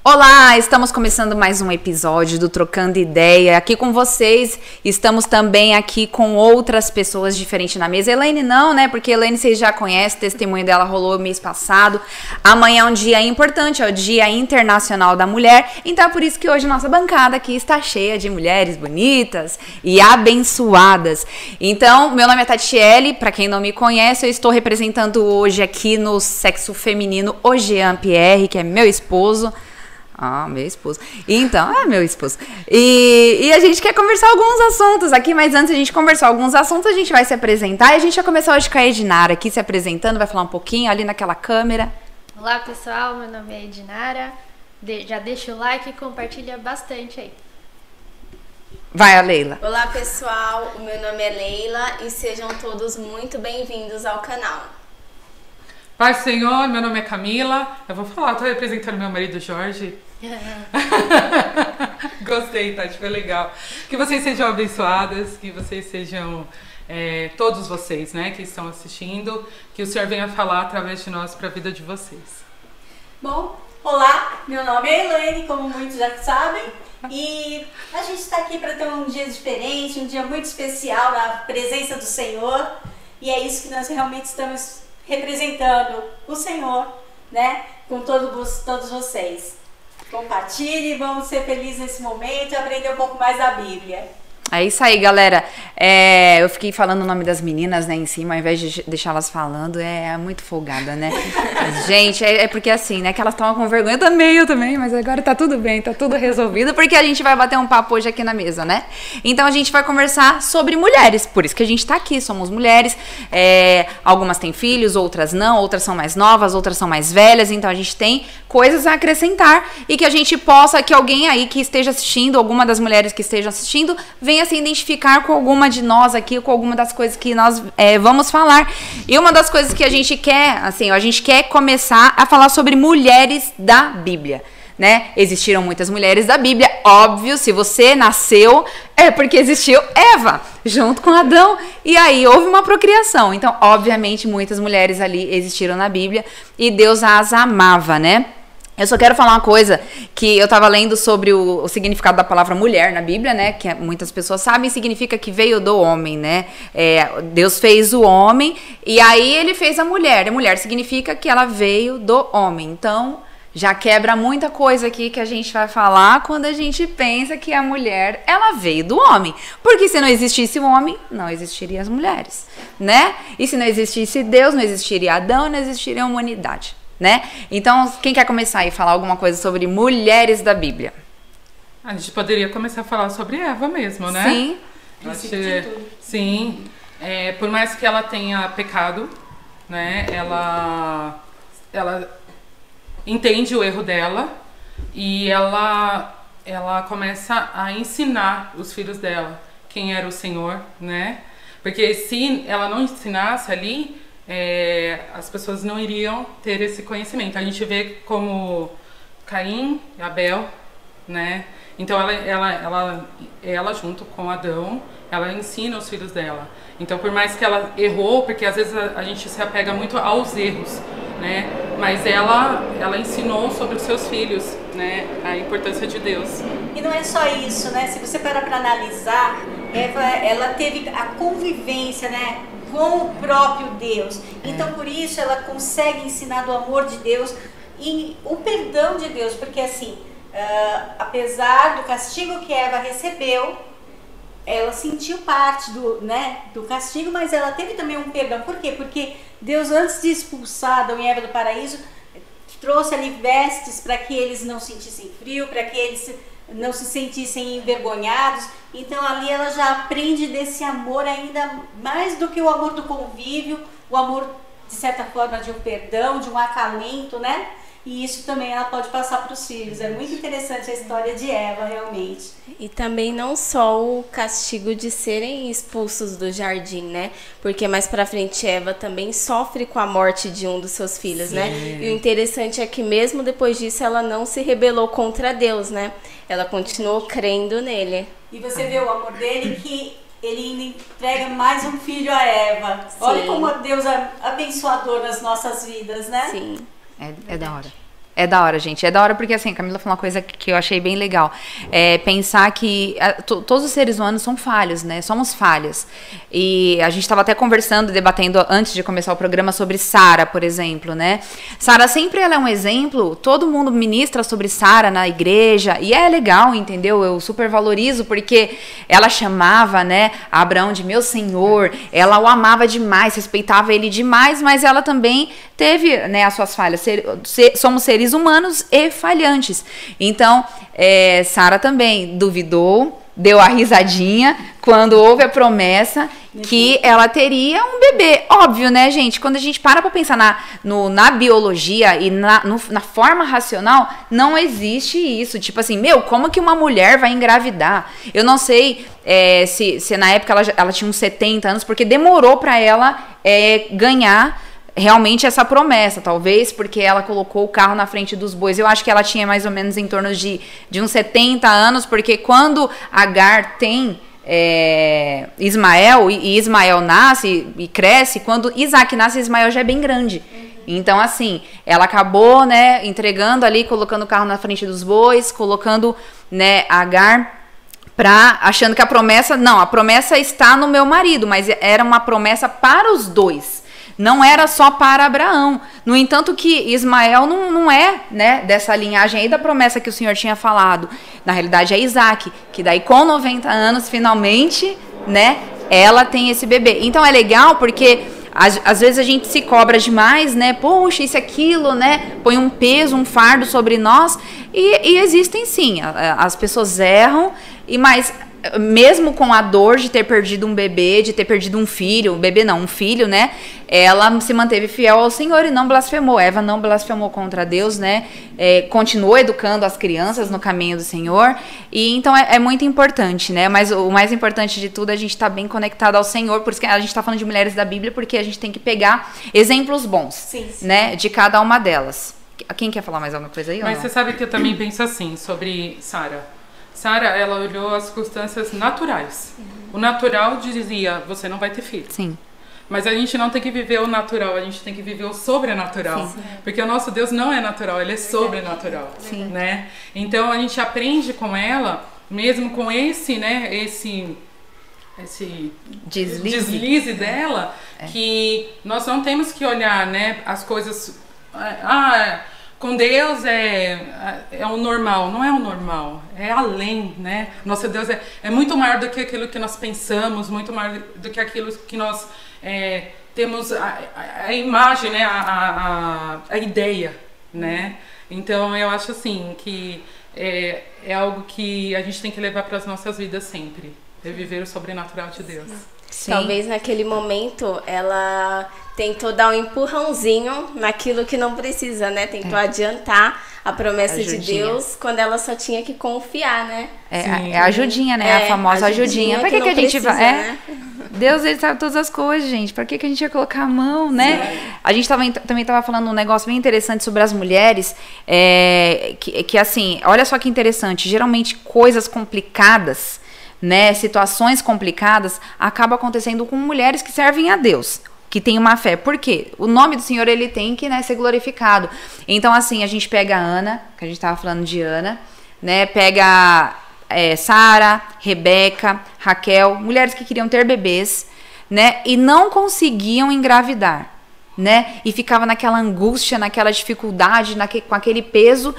Olá, estamos começando mais um episódio do Trocando Ideia. Aqui com vocês, estamos também aqui com outras pessoas diferentes na mesa. Elaine não, né? Porque Elaine vocês já conhecem, o testemunho dela rolou mês passado. Amanhã é um dia importante, é o Dia Internacional da Mulher. Então é por isso que hoje nossa bancada aqui está cheia de mulheres bonitas e abençoadas. Então, meu nome é Tatiele, para quem não me conhece, eu estou representando hoje aqui no sexo feminino o Jean Pierre, que é meu esposo. Ah, meu esposo. Então, é meu esposo. E a gente quer conversar alguns assuntos aqui, mas antes de a gente conversar alguns assuntos, a gente vai se apresentar. E a gente vai começar hoje com a Edinara aqui se apresentando, vai falar um pouquinho ali naquela câmera. Olá, pessoal. Meu nome é Edinara. Já deixa o like e compartilha bastante aí. Vai, a Leila. Olá, pessoal. O meu nome é Leila e sejam todos muito bem-vindos ao canal. Pai Senhor, meu nome é Camila. Eu vou falar, tô representando meu marido Jorge. Gostei, Tati, foi legal. Que vocês sejam abençoadas, que vocês sejam, todos vocês, né, que estão assistindo, que o Senhor venha falar através de nós para a vida de vocês. Bom, olá, meu nome é Elaine, como muitos já sabem, e a gente está aqui para ter um dia diferente, um dia muito especial na presença do Senhor, e é isso que nós realmente estamos representando o Senhor, né, com todos vocês. Compartilhe, vamos ser felizes nesse momento e aprender um pouco mais da Bíblia. É isso aí, galera. Eu fiquei falando o nome das meninas, né, em cima, ao invés de deixar elas falando, é muito folgada, né? Gente, é porque assim, né, que elas estavam com vergonha, eu também, mas agora tá tudo bem, tá tudo resolvido, porque a gente vai bater um papo hoje aqui na mesa, né? Então a gente vai conversar sobre mulheres, por isso que a gente tá aqui, somos mulheres, algumas têm filhos, outras não, outras são mais novas, outras são mais velhas, então a gente tem coisas a acrescentar e que a gente possa, que alguém aí que esteja assistindo, alguma das mulheres que estejam assistindo, venha se identificar com alguma de nós aqui, com alguma das coisas que nós vamos falar. E uma das coisas que a gente quer, assim, a gente quer começar a falar sobre mulheres da Bíblia, né? Existiram muitas mulheres da Bíblia, óbvio, se você nasceu, é porque existiu Eva, junto com Adão, e aí houve uma procriação. Então, obviamente, muitas mulheres ali existiram na Bíblia e Deus as amava, né? Eu só quero falar uma coisa, que eu tava lendo sobre o significado da palavra mulher na Bíblia, né, que muitas pessoas sabem, significa que veio do homem, né, Deus fez o homem e aí ele fez a mulher significa que ela veio do homem, então já quebra muita coisa aqui que a gente vai falar quando a gente pensa que a mulher, ela veio do homem, porque se não existisse o homem, não existiriam as mulheres, né, e se não existisse Deus, não existiria Adão, não existiria a humanidade. Né? Então, quem quer começar e falar alguma coisa sobre mulheres da Bíblia? A gente poderia começar a falar sobre Eva mesmo, né? Sim. Sim. Por mais que ela tenha pecado, né? Ela entende o erro dela e ela começa a ensinar os filhos dela quem era o Senhor, né? Porque se ela não ensinasse ali, as pessoas não iriam ter esse conhecimento. A gente vê como Caim e Abel, né? Então ela junto com Adão, ela ensina os filhos dela. Então por mais que ela errou, porque às vezes a gente se apega muito aos erros, né? Mas ela ensinou sobre os seus filhos, né? A importância de Deus. E não é só isso, né? Se você parar para analisar, ela teve a convivência, né, com o próprio Deus. Então, por isso, ela consegue ensinar do amor de Deus e o perdão de Deus. Porque, assim, apesar do castigo que Eva recebeu, ela sentiu parte do castigo, mas ela teve também um perdão. Por quê? Porque Deus, antes de expulsar Adão e Eva do paraíso, trouxe ali vestes para que eles não sentissem frio, para que eles não se sentissem envergonhados. Então ali ela já aprende desse amor ainda mais do que o amor do convívio, o amor de certa forma de um perdão, de um acalento, né? E isso também ela pode passar para os filhos. É muito interessante a história de Eva, realmente. E também não só o castigo de serem expulsos do jardim, né? Porque mais pra frente Eva também sofre com a morte de um dos seus filhos, né? E o interessante é que mesmo depois disso ela não se rebelou contra Deus, né? Ela continuou crendo nele. E você vê o amor dele, que ele ainda entrega mais um filho a Eva. Sim. Olha como Deus é abençoador nas nossas vidas, né? Sim. É da hora. É da hora, gente. É da hora porque, assim, a Camila falou uma coisa que eu achei bem legal. Pensar que todos os seres humanos são falhos, né? Somos falhas. E a gente estava até conversando, debatendo antes de começar o programa sobre Sara, por exemplo, né? Sara sempre ela é um exemplo. Todo mundo ministra sobre Sara na igreja. E é legal, entendeu? Eu super valorizo porque ela chamava, né, Abraão de meu senhor. Ela o amava demais, respeitava ele demais, mas ela também teve, né, as suas falhas. Somos seres humanos e falhantes. Então, Sara também duvidou, deu a risadinha quando houve a promessa que ela teria um bebê. Óbvio, né, gente? Quando a gente para pra pensar na biologia e na forma racional, não existe isso. Tipo assim, como que uma mulher vai engravidar? Eu não sei se na época ela tinha uns 70 anos, porque demorou pra ela ganhar realmente essa promessa, talvez porque ela colocou o carro na frente dos bois. Eu acho que ela tinha mais ou menos em torno de uns 70 anos, porque quando Agar tem Ismael, e Ismael nasce e cresce, quando Isaac nasce, Ismael já é bem grande. Então, assim, ela acabou, né, entregando ali, colocando o carro na frente dos bois, colocando, né, Agar achando que a promessa está no meu marido, mas era uma promessa para os dois. Não era só para Abraão. No entanto, que Ismael não é, né, dessa linhagem aí da promessa que o Senhor tinha falado. Na realidade, é Isaac, que daí com 90 anos, finalmente, né, ela tem esse bebê. Então é legal porque às vezes a gente se cobra demais, né? Poxa, isso, aquilo, né? Põe um peso, um fardo sobre nós. E existem sim. As pessoas erram, mas mesmo com a dor de ter perdido um bebê, de ter perdido um filho, um filho, né? Ela se manteve fiel ao Senhor e não blasfemou. Eva não blasfemou contra Deus, né? Continuou educando as crianças no caminho do Senhor. E então é muito importante, né? Mas o mais importante de tudo é a gente estar bem conectado ao Senhor. Por isso que a gente está falando de mulheres da Bíblia, porque a gente tem que pegar exemplos bons, sim. Né? De cada uma delas. Quem quer falar mais alguma coisa aí? Mas você sabe que eu também penso assim sobre Sara. Sara, ela olhou as circunstâncias naturais. O natural dizia, você não vai ter filho. Sim. Mas a gente não tem que viver o natural, a gente tem que viver o sobrenatural. Sim. Porque o nosso Deus não é natural, ele é sobrenatural. Sim. Né? Então a gente aprende com ela, mesmo com esse, né, esse deslize dela, que nós não temos que olhar, né, as coisas... com Deus é o normal, não é o normal, é além, né? Nosso Deus é muito maior do que aquilo que nós pensamos, muito maior do que aquilo que nós temos a imagem, né? A ideia, né? Então eu acho assim que é algo que a gente tem que levar para as nossas vidas sempre, é viver o sobrenatural de Deus. Sim. Talvez naquele momento ela tentou dar um empurrãozinho naquilo que não precisa, né? Tentou adiantar a promessa de Deus quando ela só tinha que confiar, né? A ajudinha, né? A famosa ajudinha. Pra que a gente vai? Né? Deus, ele sabe todas as coisas, gente. Pra que a gente ia colocar a mão, né? Sim. A gente também tava falando um negócio bem interessante sobre as mulheres, que assim, olha só que interessante. Geralmente coisas complicadas, né, situações complicadas acabam acontecendo com mulheres que servem a Deus, que têm uma fé. Por quê? O nome do Senhor, ele tem que, né, ser glorificado. Então, assim, a gente pega a Ana, que a gente estava falando de Ana, né, pega Sara, Rebeca, Raquel, mulheres que queriam ter bebês, né, e não conseguiam engravidar, né, e ficava naquela angústia, naquela dificuldade, com aquele peso,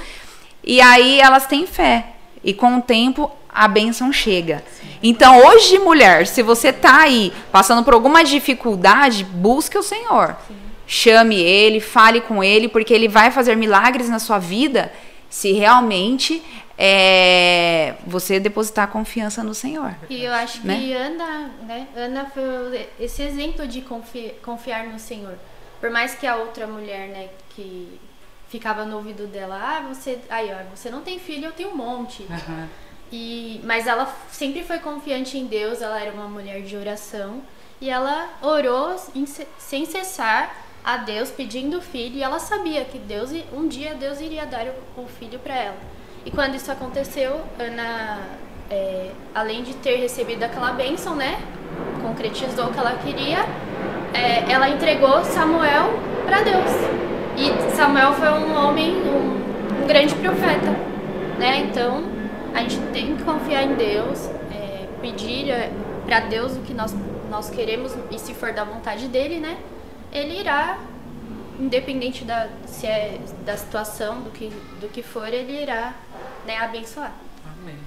e aí elas têm fé, e com o tempo a bênção chega. Então, hoje, mulher, se você tá aí passando por alguma dificuldade, busque o Senhor. Sim. Chame Ele, fale com Ele, porque Ele vai fazer milagres na sua vida se realmente você depositar confiança no Senhor. E eu acho que Ana foi esse exemplo de confiar no Senhor. Por mais que a outra mulher, né, que ficava no ouvido dela, você não tem filho, eu tenho um monte. Uhum. Mas ela sempre foi confiante em Deus, ela era uma mulher de oração e ela orou sem cessar a Deus pedindo filho, e ela sabia que um dia Deus iria dar o filho para ela. E quando isso aconteceu, Ana, além de ter recebido aquela bênção, né, concretizou o que ela queria, ela entregou Samuel para Deus. E Samuel foi um homem grande profeta, né? Então, a gente tem que confiar em Deus, pedir para Deus o que nós queremos, e se for da vontade dele, né? Ele irá, independente se é da situação, do que for, ele irá, né, abençoar. Amém.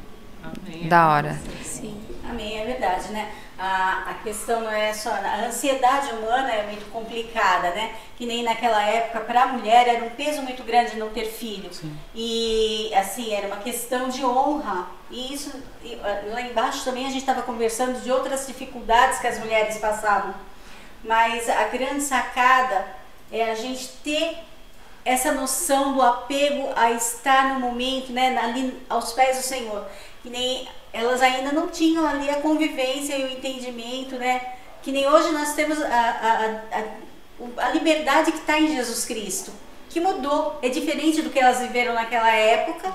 Amém. Da hora. Sim. Amém, é verdade, né? A questão não é só... A ansiedade humana é muito complicada, né? Que nem naquela época, para a mulher, era um peso muito grande não ter filho. Sim. E, assim, era uma questão de honra. E isso, lá embaixo também a gente estava conversando de outras dificuldades que as mulheres passavam. Mas a grande sacada é a gente ter essa noção do apego a estar no momento, né, ali aos pés do Senhor. Que nem elas ainda não tinham ali a convivência e o entendimento, né? Que nem hoje nós temos a liberdade que está em Jesus Cristo, que mudou, é diferente do que elas viveram naquela época,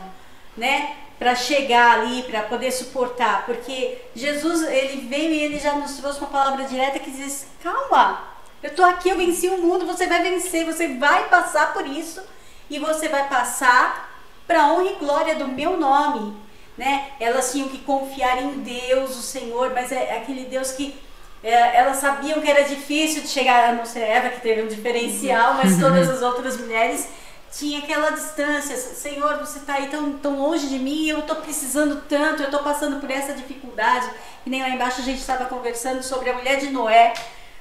né? Para chegar ali, para poder suportar, porque Jesus, ele veio e ele já nos trouxe uma palavra direta que diz: calma, eu tô aqui, eu venci o mundo, você vai vencer, você vai passar por isso e você vai passar para a honra e glória do meu nome, né? Elas tinham que confiar em Deus, o Senhor, mas é aquele Deus que elas sabiam que era difícil de chegar, a não ser Eva, que teve um diferencial, mas todas as outras mulheres tinha aquela distância. Senhor, você está aí tão longe de mim, eu estou precisando tanto, eu estou passando por essa dificuldade. E nem lá embaixo a gente estava conversando sobre a mulher de Noé,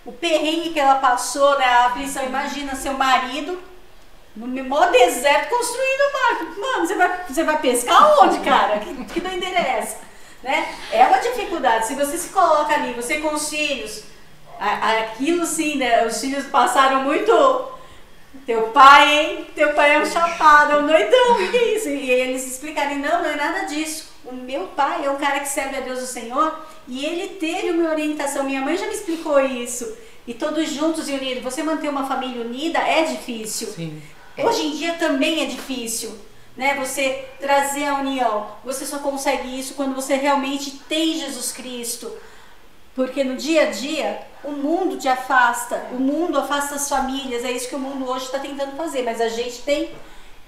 o perrengue que ela passou, né, a aflição. Imagina seu marido no maior deserto construindo um barco. Mano, você vai pescar onde, cara? Que doideira é essa? Né? É uma dificuldade. Se você se coloca ali, você com os filhos, aquilo sim, né? Os filhos passaram muito... Teu pai, hein? Teu pai é um chapado, é um doidão, o que é isso? E eles explicarem: não é nada disso. O meu pai é um cara que serve a Deus, o Senhor, e ele teve uma orientação. Minha mãe já me explicou isso. E todos juntos e unidos. Você manter uma família unida é difícil. Sim. Hoje em dia também é difícil, né? Você trazer a união. Você só consegue isso quando você realmente tem Jesus Cristo. Porque no dia a dia, o mundo te afasta, o mundo afasta as famílias, é isso que o mundo hoje está tentando fazer, mas a gente tem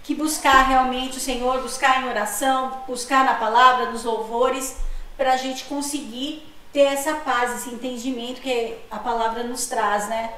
que buscar realmente o Senhor, buscar em oração, buscar na palavra, nos louvores, para a gente conseguir ter essa paz, esse entendimento que a palavra nos traz, né?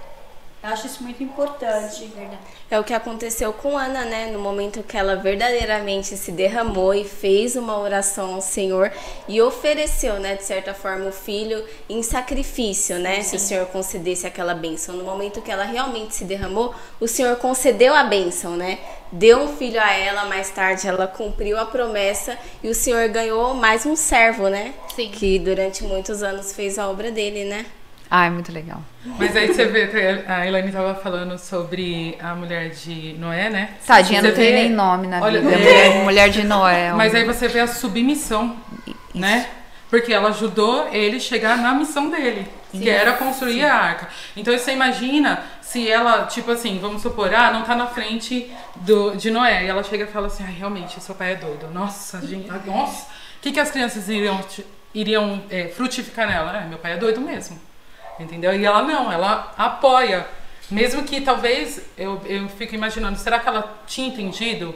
Eu acho isso muito importante. Verdade. É o que aconteceu com Ana, né? No momento que ela verdadeiramente se derramou e fez uma oração ao Senhor e ofereceu, né, de certa forma, o filho em sacrifício, né? Sim. Se o Senhor concedesse aquela bênção. No momento que ela realmente se derramou, o Senhor concedeu a bênção, né? Deu um filho a ela, mais tarde ela cumpriu a promessa e o Senhor ganhou mais um servo, né? Sim. Que durante muitos anos fez a obra dele, né? Ah, é muito legal. Mas aí você vê, a Elaine estava falando sobre a mulher de Noé, né? Tadinha, Você não tem vê- nem nome na Olha, Bíblia. Mulher de Noé. Mas aí você vê a submissão, né? Porque ela ajudou ele chegar na missão dele, que era construir a arca. Então você imagina se ela, tipo assim, vamos supor, não tá na frente de Noé. E ela chega e fala assim: realmente, seu pai é doido. Nossa, gente, nossa. O que as crianças iriam frutificar nela? Meu pai é doido mesmo. Entendeu? E ela não, ela apoia. Mesmo que talvez, eu fico imaginando, será que ela tinha entendido?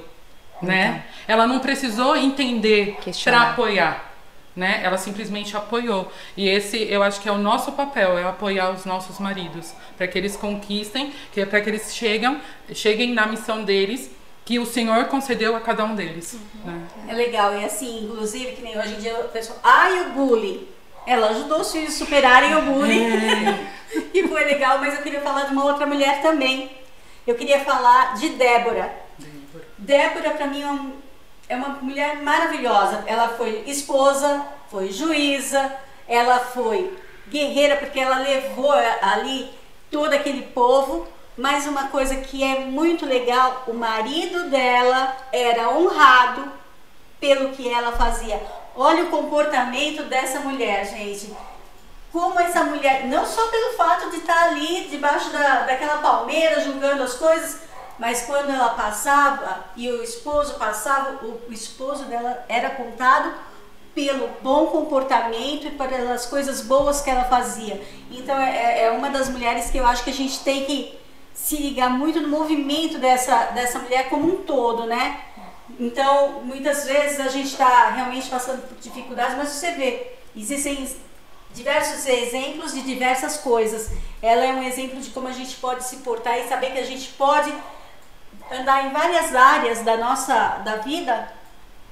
Né? Ela não precisou entender para apoiar, né? Ela simplesmente apoiou. E esse, eu acho que é o nosso papel, é apoiar os nossos maridos, para que eles conquistem, para que eles cheguem na missão deles, que o Senhor concedeu a cada um deles. Né? É legal, e assim, inclusive, que nem hoje em dia o pessoal... o bullying. Ela ajudou os filhos a superarem o bullying. E foi legal, mas eu queria falar de uma outra mulher também. Eu queria falar de Débora. Débora, para mim, é uma mulher maravilhosa. Ela foi esposa, foi juíza, ela foi guerreira, porque ela levou ali todo aquele povo. Mas uma coisa que é muito legal, o marido dela era honrado pelo que ela fazia. Olha o comportamento dessa mulher, gente. Como essa mulher, não só pelo fato de estar ali debaixo daquela palmeira julgando as coisas, mas quando ela passava e o esposo passava, o esposo dela era contado pelo bom comportamento e pelas coisas boas que ela fazia. Então é uma das mulheres que eu acho que a gente tem que se ligar muito no movimento dessa mulher como um todo, né? Então, muitas vezes a gente está realmente passando por dificuldades, mas você vê, existem diversos exemplos de diversas coisas. Ela é um exemplo de como a gente pode se portar e saber que a gente pode andar em várias áreas da vida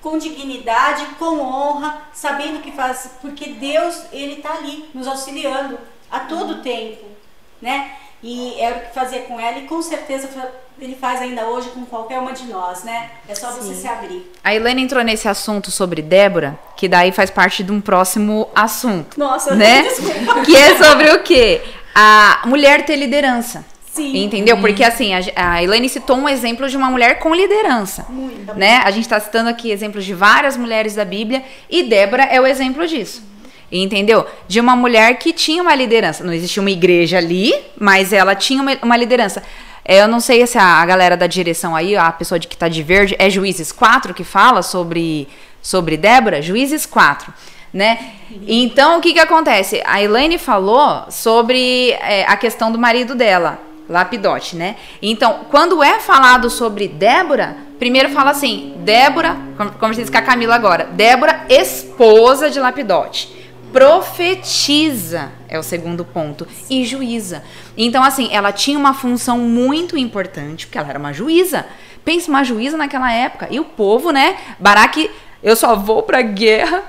com dignidade, com honra, sabendo o que faz, porque Deus, Ele está ali nos auxiliando a todo tempo, né? E era o que fazia com ela, e com certeza Ele faz ainda hoje com qualquer uma de nós, né? É só você se abrir. A Elaine entrou nesse assunto sobre Débora, que daí faz parte de um próximo assunto. Nossa, né? desculpa. Que é sobre o quê? A mulher ter liderança. Sim. Entendeu? Porque assim, a Elaine citou um exemplo de uma mulher com liderança. Muito. Né? A gente está citando aqui exemplos de várias mulheres da Bíblia, e Débora é o exemplo disso. Entendeu? De uma mulher que tinha uma liderança. Não existia uma igreja ali, mas ela tinha uma liderança. Eu não sei se a galera da direção aí, a pessoa que tá de verde, é Juízes 4 que fala sobre Débora? Juízes 4, né? Então, o que acontece? A Elaine falou sobre a questão do marido dela, Lapidote, né? Então, quando é falado sobre Débora, primeiro fala assim, Débora, como você disse com a Camila agora, Débora, esposa de Lapidote. Profetiza é o segundo ponto, e juíza. Então, assim, ela tinha uma função muito importante, porque ela era uma juíza. Pensa, uma juíza naquela época. E o povo, né? Baraque, eu só vou pra guerra.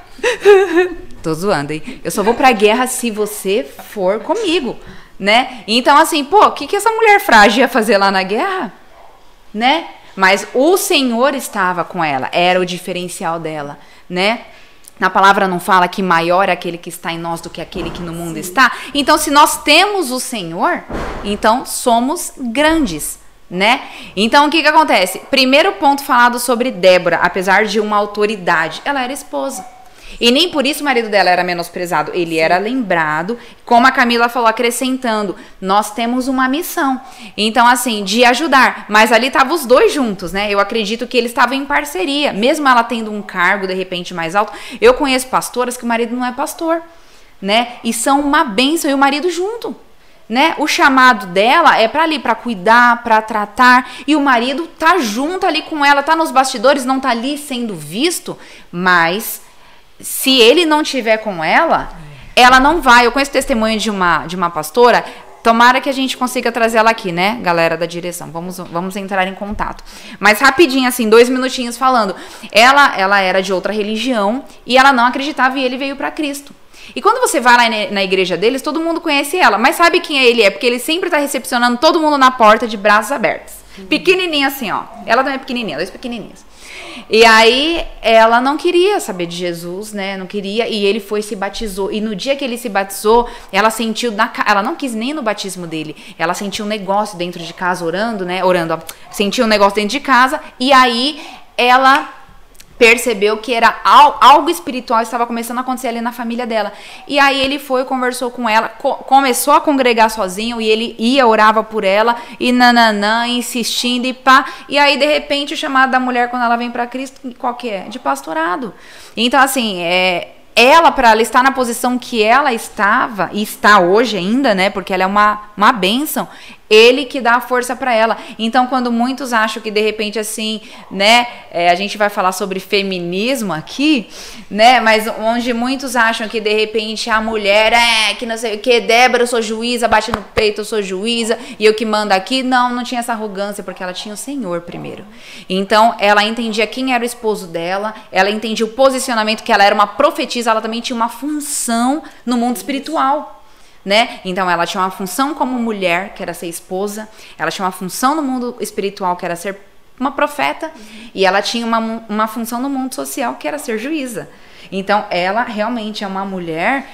Tô zoando, hein? Eu só vou pra guerra se você for comigo, né? Então, assim, pô, o que essa mulher frágil ia fazer lá na guerra? Né? Mas o Senhor estava com ela, era o diferencial dela, né? Na palavra não fala que maior é aquele que está em nós do que aquele que no mundo está? Então, se nós temos o Senhor, então somos grandes, né? Então, o que acontece? Primeiro ponto falado sobre Débora, apesar de uma autoridade, ela era esposa. E nem por isso o marido dela era menosprezado, ele era lembrado, como a Camila falou, acrescentando, nós temos uma missão, então assim, de ajudar, mas ali estavam os dois juntos, né, eu acredito que eles estavam em parceria, mesmo ela tendo um cargo de repente mais alto, eu conheço pastoras que o marido não é pastor, né, e são uma bênção, e o marido junto, né, o chamado dela é para ali, para cuidar, para tratar, e o marido tá junto ali com ela, tá nos bastidores, não tá ali sendo visto, mas se ele não tiver com ela, ela não vai. Eu conheço o testemunho de uma pastora, tomara que a gente consiga trazer ela aqui, né, galera da direção, vamos entrar em contato. Mas rapidinho, assim, 2 minutinhos falando, ela era de outra religião, e ela não acreditava, e ele veio para Cristo. E quando você vai lá na igreja deles, todo mundo conhece ela, mas sabe quem ele é? Porque ele sempre tá recepcionando todo mundo na porta de braços abertos. Pequenininha assim, ó, ela também é pequenininha, 2 pequenininhos. E aí, ela não queria saber de Jesus, né? Não queria. E ele foi e se batizou. E no dia que ele se batizou, ela sentiu... Ela não quis nem no batismo dele. Ela sentiu um negócio dentro de casa, orando, né? Orando, ó. Sentiu um negócio dentro de casa. E aí, ela percebeu que era algo espiritual estava começando a acontecer ali na família dela. E aí ele foi, conversou com ela, começou a congregar sozinho, e ele ia, orava por ela, e nananã, insistindo, e pá. E aí, de repente, o chamado da mulher, quando ela vem para Cristo, qual que é? De pastorado. Então, assim, ela, para ela estar na posição que ela estava, e está hoje ainda, né, porque ela é uma bênção, ele que dá a força para ela. Então, quando muitos acham que de repente assim, né, a gente vai falar sobre feminismo aqui, né, mas onde muitos acham que de repente a mulher que não sei o que, Débora, eu sou juíza, bate no peito, eu sou juíza e eu que mando aqui, não tinha essa arrogância, porque ela tinha o Senhor primeiro. Então, ela entendia quem era o esposo dela, ela entendia o posicionamento, que ela era uma profetisa, ela também tinha uma função no mundo espiritual. Né? Então ela tinha uma função como mulher, que era ser esposa, ela tinha uma função no mundo espiritual, que era ser uma profeta, e ela tinha uma função no mundo social, que era ser juíza. Então ela realmente é uma mulher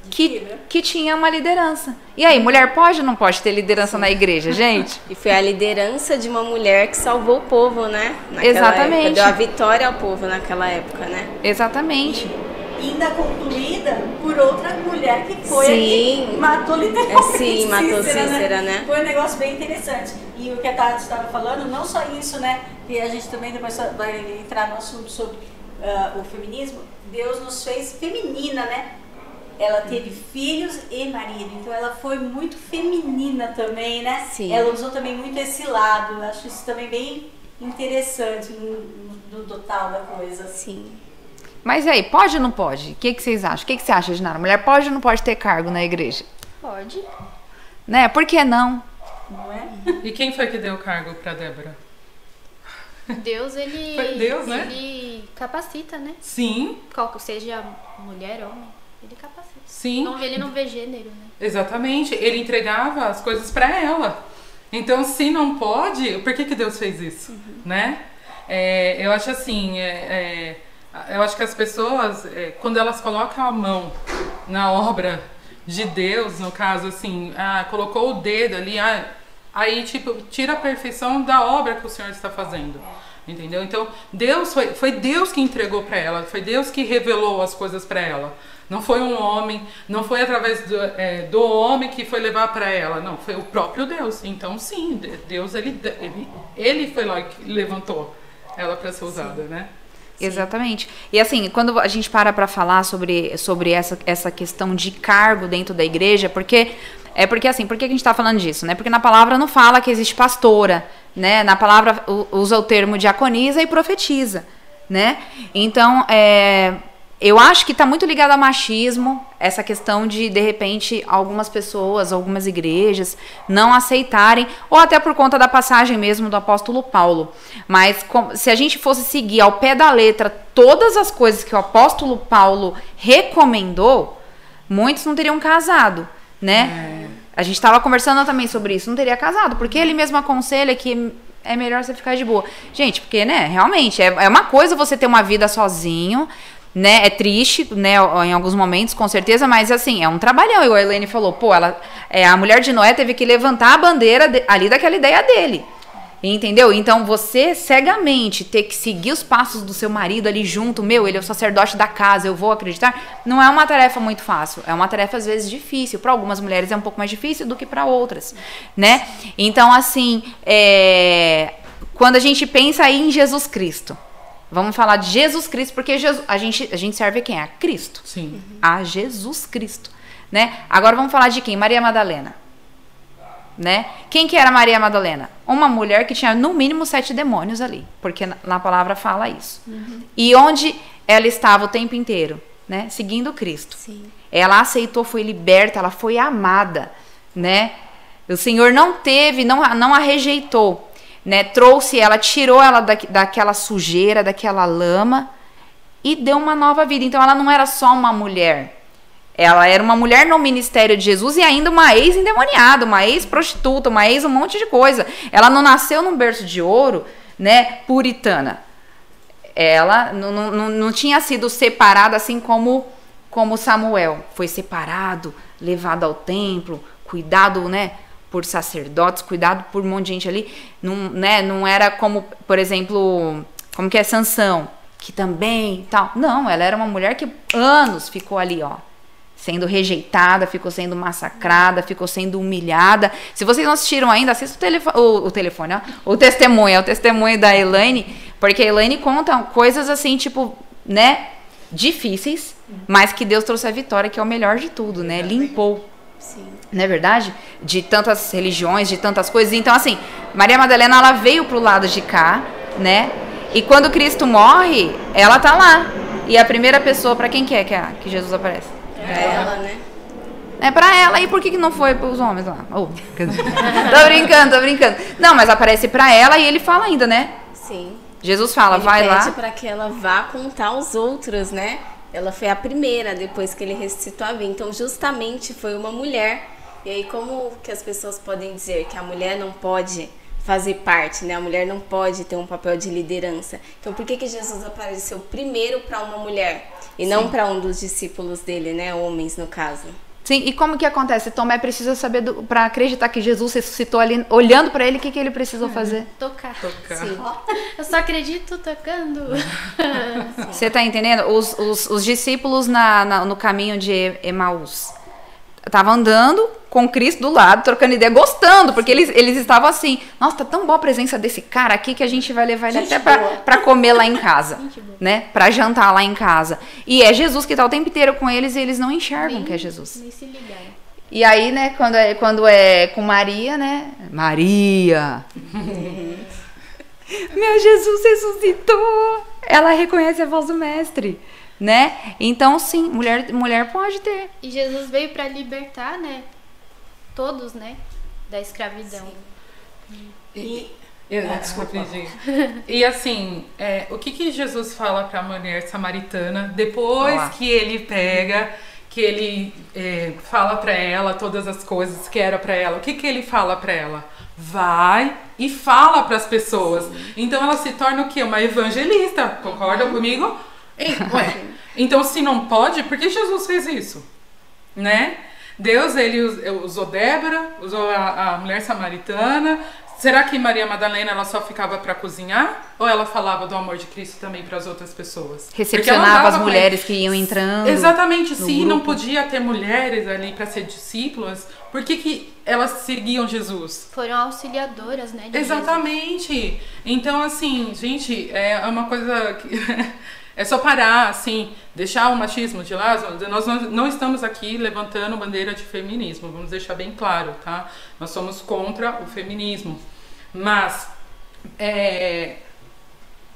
que tinha uma liderança. E aí, mulher pode ou não pode ter liderança na igreja, gente? E foi a liderança de uma mulher que salvou o povo, né? Naquela Exatamente. Época, deu a vitória ao povo naquela época, né? Exatamente. Ainda concluída por outra mulher que foi Sim. ali, matou literalmente Sim, matou Cícera, né? Foi um negócio bem interessante. E o que a Tati estava falando, não só isso, né? E a gente também depois vai entrar no assunto sobre o feminismo. Deus nos fez feminina, né? Ela teve filhos e marido, então ela foi muito feminina também, né? Sim. Ela usou também muito esse lado, eu acho isso também bem interessante do total da coisa. Sim. Mas aí, pode ou não pode? O que vocês acham? O que você acha, Ginara? Mulher pode ou não pode ter cargo na igreja? Pode. Né? Por que não? Não é? E quem foi que deu o cargo pra Débora? Deus, ele... Foi Deus, né? Ele capacita, né? Sim, Seja mulher, homem, ele capacita. sim. Ele não vê gênero, né? Exatamente. Ele entregava as coisas pra ela. Então, se não pode, por que Deus fez isso? Né? Eu acho assim, eu acho que as pessoas, quando elas colocam a mão na obra de Deus, no caso assim, colocou o dedo ali, aí tipo, tira a perfeição da obra que o Senhor está fazendo. Entendeu? Então, Deus foi Deus que entregou para ela, foi Deus que revelou as coisas para ela. Não foi um homem, não foi através do homem que foi levar para ela, não, foi o próprio Deus. Então, sim, Deus, ele foi lá que levantou ela para ser usada, né? Exatamente. E assim, quando a gente para falar sobre essa questão de cargo dentro da igreja, porque assim, por que a gente está falando disso, né? Porque na palavra não fala que existe pastora, né? Na palavra usa o termo diaconisa e profetiza, né? Então, eu acho que está muito ligado ao machismo, essa questão de repente, algumas pessoas, algumas igrejas não aceitarem, ou até por conta da passagem mesmo do apóstolo Paulo. Mas se a gente fosse seguir ao pé da letra todas as coisas que o apóstolo Paulo recomendou, muitos não teriam casado, né? A gente estava conversando também sobre isso, não teria casado, porque ele mesmo aconselha que é melhor você ficar de boa. Gente, porque, né, realmente, é uma coisa você ter uma vida sozinho, né, é triste, né, em alguns momentos, com certeza, mas assim, é um trabalhão, igual a Elaine falou, pô, a mulher de Noé teve que levantar a bandeira ali daquela ideia dele, entendeu? Então, você cegamente ter que seguir os passos do seu marido ali junto, ele é o sacerdote da casa, eu vou acreditar, não é uma tarefa muito fácil, é uma tarefa às vezes difícil, para algumas mulheres é um pouco mais difícil do que para outras, né? Então, assim, quando a gente pensa aí em Jesus Cristo, vamos falar de Jesus Cristo, porque a gente serve a quem? A Cristo. Sim. A Jesus Cristo, né? Agora vamos falar de quem? Maria Madalena, né? Quem que era Maria Madalena? Uma mulher que tinha no mínimo 7 demônios ali, porque na palavra fala isso. E onde ela estava o tempo inteiro, né? Seguindo Cristo. Sim. Ela aceitou, foi liberta, ela foi amada, né? O Senhor não a rejeitou, né, trouxe ela, tirou ela daquela sujeira, daquela lama e deu uma nova vida. Então ela não era só uma mulher, ela era uma mulher no ministério de Jesus e ainda uma ex-endemoniada, uma ex-prostituta, uma ex um monte de coisa. Ela não nasceu num berço de ouro, né, puritana. Ela não tinha sido separada assim como Samuel. Foi separado, levado ao templo, cuidado, né, por sacerdotes, cuidado por um monte de gente ali, não era como, por exemplo, como que é Sansão, que também tal, não, ela era uma mulher que anos ficou ali, sendo rejeitada, ficou sendo massacrada, ficou sendo humilhada. Se vocês não assistiram ainda, assista o testemunho da Elaine, porque a Elaine conta coisas assim, tipo, né, difíceis, mas que Deus trouxe a vitória, que é o melhor de tudo, né, limpou. Sim. Não é verdade? De tantas religiões, de tantas coisas. Então, assim, Maria Madalena, ela veio pro lado de cá, né? E quando Cristo morre, ela tá lá. E a primeira pessoa, pra quem que é que Jesus aparece? Pra ela, né? É pra ela. E por que não foi pros homens lá? Tô brincando. Não, mas aparece pra ela e ele fala ainda, né? Sim. Jesus fala, ele vai lá. Ele pede pra que ela vá contar aos outros, né? Ela foi a primeira depois que ele ressuscitou a vida. Então, justamente, foi uma mulher. E aí, como que as pessoas podem dizer que a mulher não pode fazer parte, né? A mulher não pode ter um papel de liderança. Então, por que Jesus apareceu primeiro para uma mulher e não para um dos discípulos dele, né? Homens, no caso. Sim, e como que acontece? Tomé precisa saber, para acreditar que Jesus ressuscitou ali, olhando para ele, o que ele precisou fazer? Tocar. Sim. Eu só acredito tocando. Você tá entendendo? Os discípulos no caminho de Emaús estavam andando com Cristo do lado, trocando ideia, gostando, porque eles estavam assim, nossa, tá tão boa a presença desse cara aqui que a gente vai levar ele até pra comer lá em casa, né? Pra jantar lá em casa. E é Jesus que tá o tempo inteiro com eles e eles não enxergam que é Jesus. Nem se ligaram. E aí, né, quando é com Maria, né? Maria! Meu Jesus ressuscitou! Ela reconhece a voz do mestre, né? Então, sim, mulher pode ter. E Jesus veio para libertar, né? Todos, né? Da escravidão. Desculpe, gente. E assim, o que Jesus fala para a mulher samaritana depois que ele pega, que ele fala para ela todas as coisas que era para ela? O que ele fala para ela? Vai e fala para as pessoas. Então ela se torna o quê? Uma evangelista. Concorda comigo? Então se não pode, por que Jesus fez isso? Né? Deus, ele usou Débora, usou a mulher samaritana. Será que Maria Madalena ela só ficava para cozinhar? Ou ela falava do amor de Cristo também para as outras pessoas? Recepcionava as mulheres que iam entrando. Exatamente. Se grupo. Não podia ter mulheres ali para ser discípulas, por que elas seguiam Jesus? Foram auxiliadoras, né? Exatamente. Jesus. Então, assim, gente, é uma coisa que... É só parar, assim, deixar o machismo de lado. Nós não estamos aqui levantando bandeira de feminismo, vamos deixar bem claro, tá? Nós somos contra o feminismo. Mas,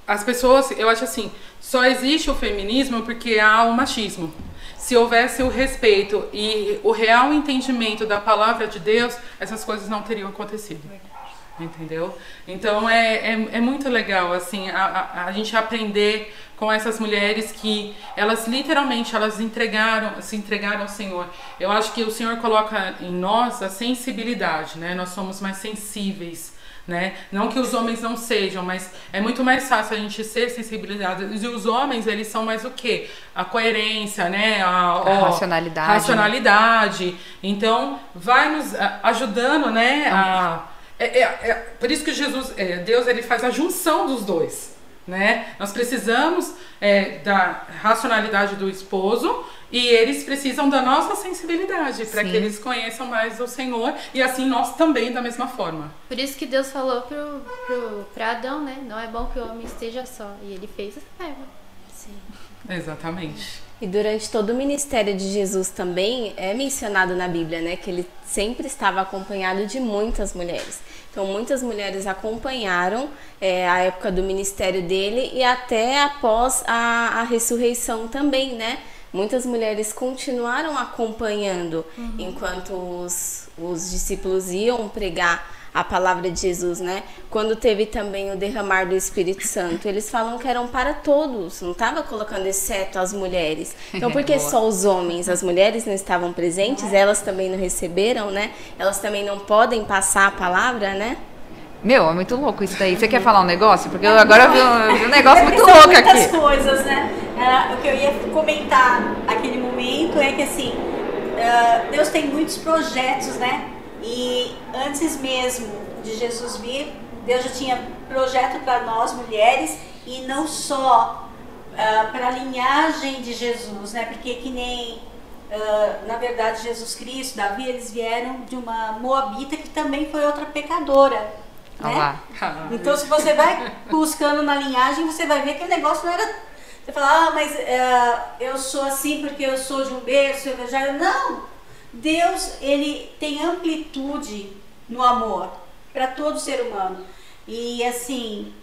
as pessoas, eu acho assim, só existe o feminismo porque há o machismo. Se houvesse o respeito e o real entendimento da palavra de Deus, essas coisas não teriam acontecido. Entendeu? Então é muito legal assim a gente aprender com essas mulheres que elas literalmente se entregaram ao Senhor. Eu acho que o Senhor coloca em nós a sensibilidade, né? Nós somos mais sensíveis, né? Não que os homens não sejam, mas é muito mais fácil a gente ser sensibilizados. E os homens, eles são mais o quê? A coerência, né? A racionalidade. Né? Então, vai nos ajudando, né? Por isso que Deus, ele faz a junção dos dois, né? Nós precisamos da racionalidade do esposo e eles precisam da nossa sensibilidade para que eles conheçam mais o Senhor e assim nós também da mesma forma. Por isso que Deus falou para Adão, né? Não é bom que o homem esteja só. E ele fez a Eva. Sim. Exatamente. E durante todo o ministério de Jesus também é mencionado na Bíblia, né? Que ele sempre estava acompanhado de muitas mulheres. Então, muitas mulheres acompanharam a época do ministério dele e até após a ressurreição também, né? Muitas mulheres continuaram acompanhando enquanto os discípulos iam pregar a palavra de Jesus, né? Quando teve também o derramar do Espírito Santo, eles falam que eram para todos, não estava colocando exceto as mulheres. Então, por que só os homens, as mulheres não estavam presentes, elas também não receberam, né? Elas também não podem passar a palavra, né? Meu, é muito louco isso daí. Você quer falar um negócio? Porque eu agora vi um negócio muito louco aqui. Muitas coisas, né? O que eu ia comentar naquele momento é que, assim, Deus tem muitos projetos, né? E antes mesmo de Jesus vir, Deus já tinha projeto para nós mulheres e não só para a linhagem de Jesus, né? Porque que nem, na verdade, Jesus Cristo, Davi, eles vieram de uma moabita que também foi outra pecadora, né? Então, se você vai buscando na linhagem, você vai ver que o negócio não era... Você fala, mas eu sou assim porque eu sou de um berço evangélico. Não! Deus, ele tem amplitude no amor para todo ser humano. E assim,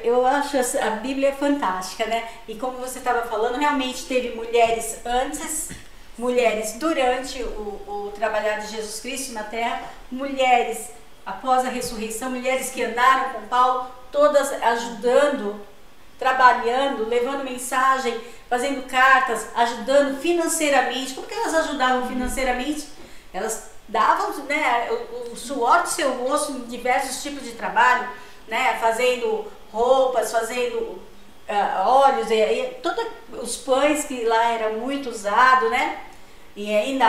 eu acho a Bíblia fantástica, né? E como você estava falando, realmente teve mulheres antes, mulheres durante o trabalhar de Jesus Cristo na Terra, mulheres após a ressurreição, mulheres que andaram com Paulo, todas ajudando, trabalhando, levando mensagem, fazendo cartas, ajudando financeiramente. Como que elas ajudavam financeiramente? Elas davam, né, o suor do seu rosto em diversos tipos de trabalho, né, fazendo roupas, fazendo óleos, e todos os pães que lá era muito usado, né? E ainda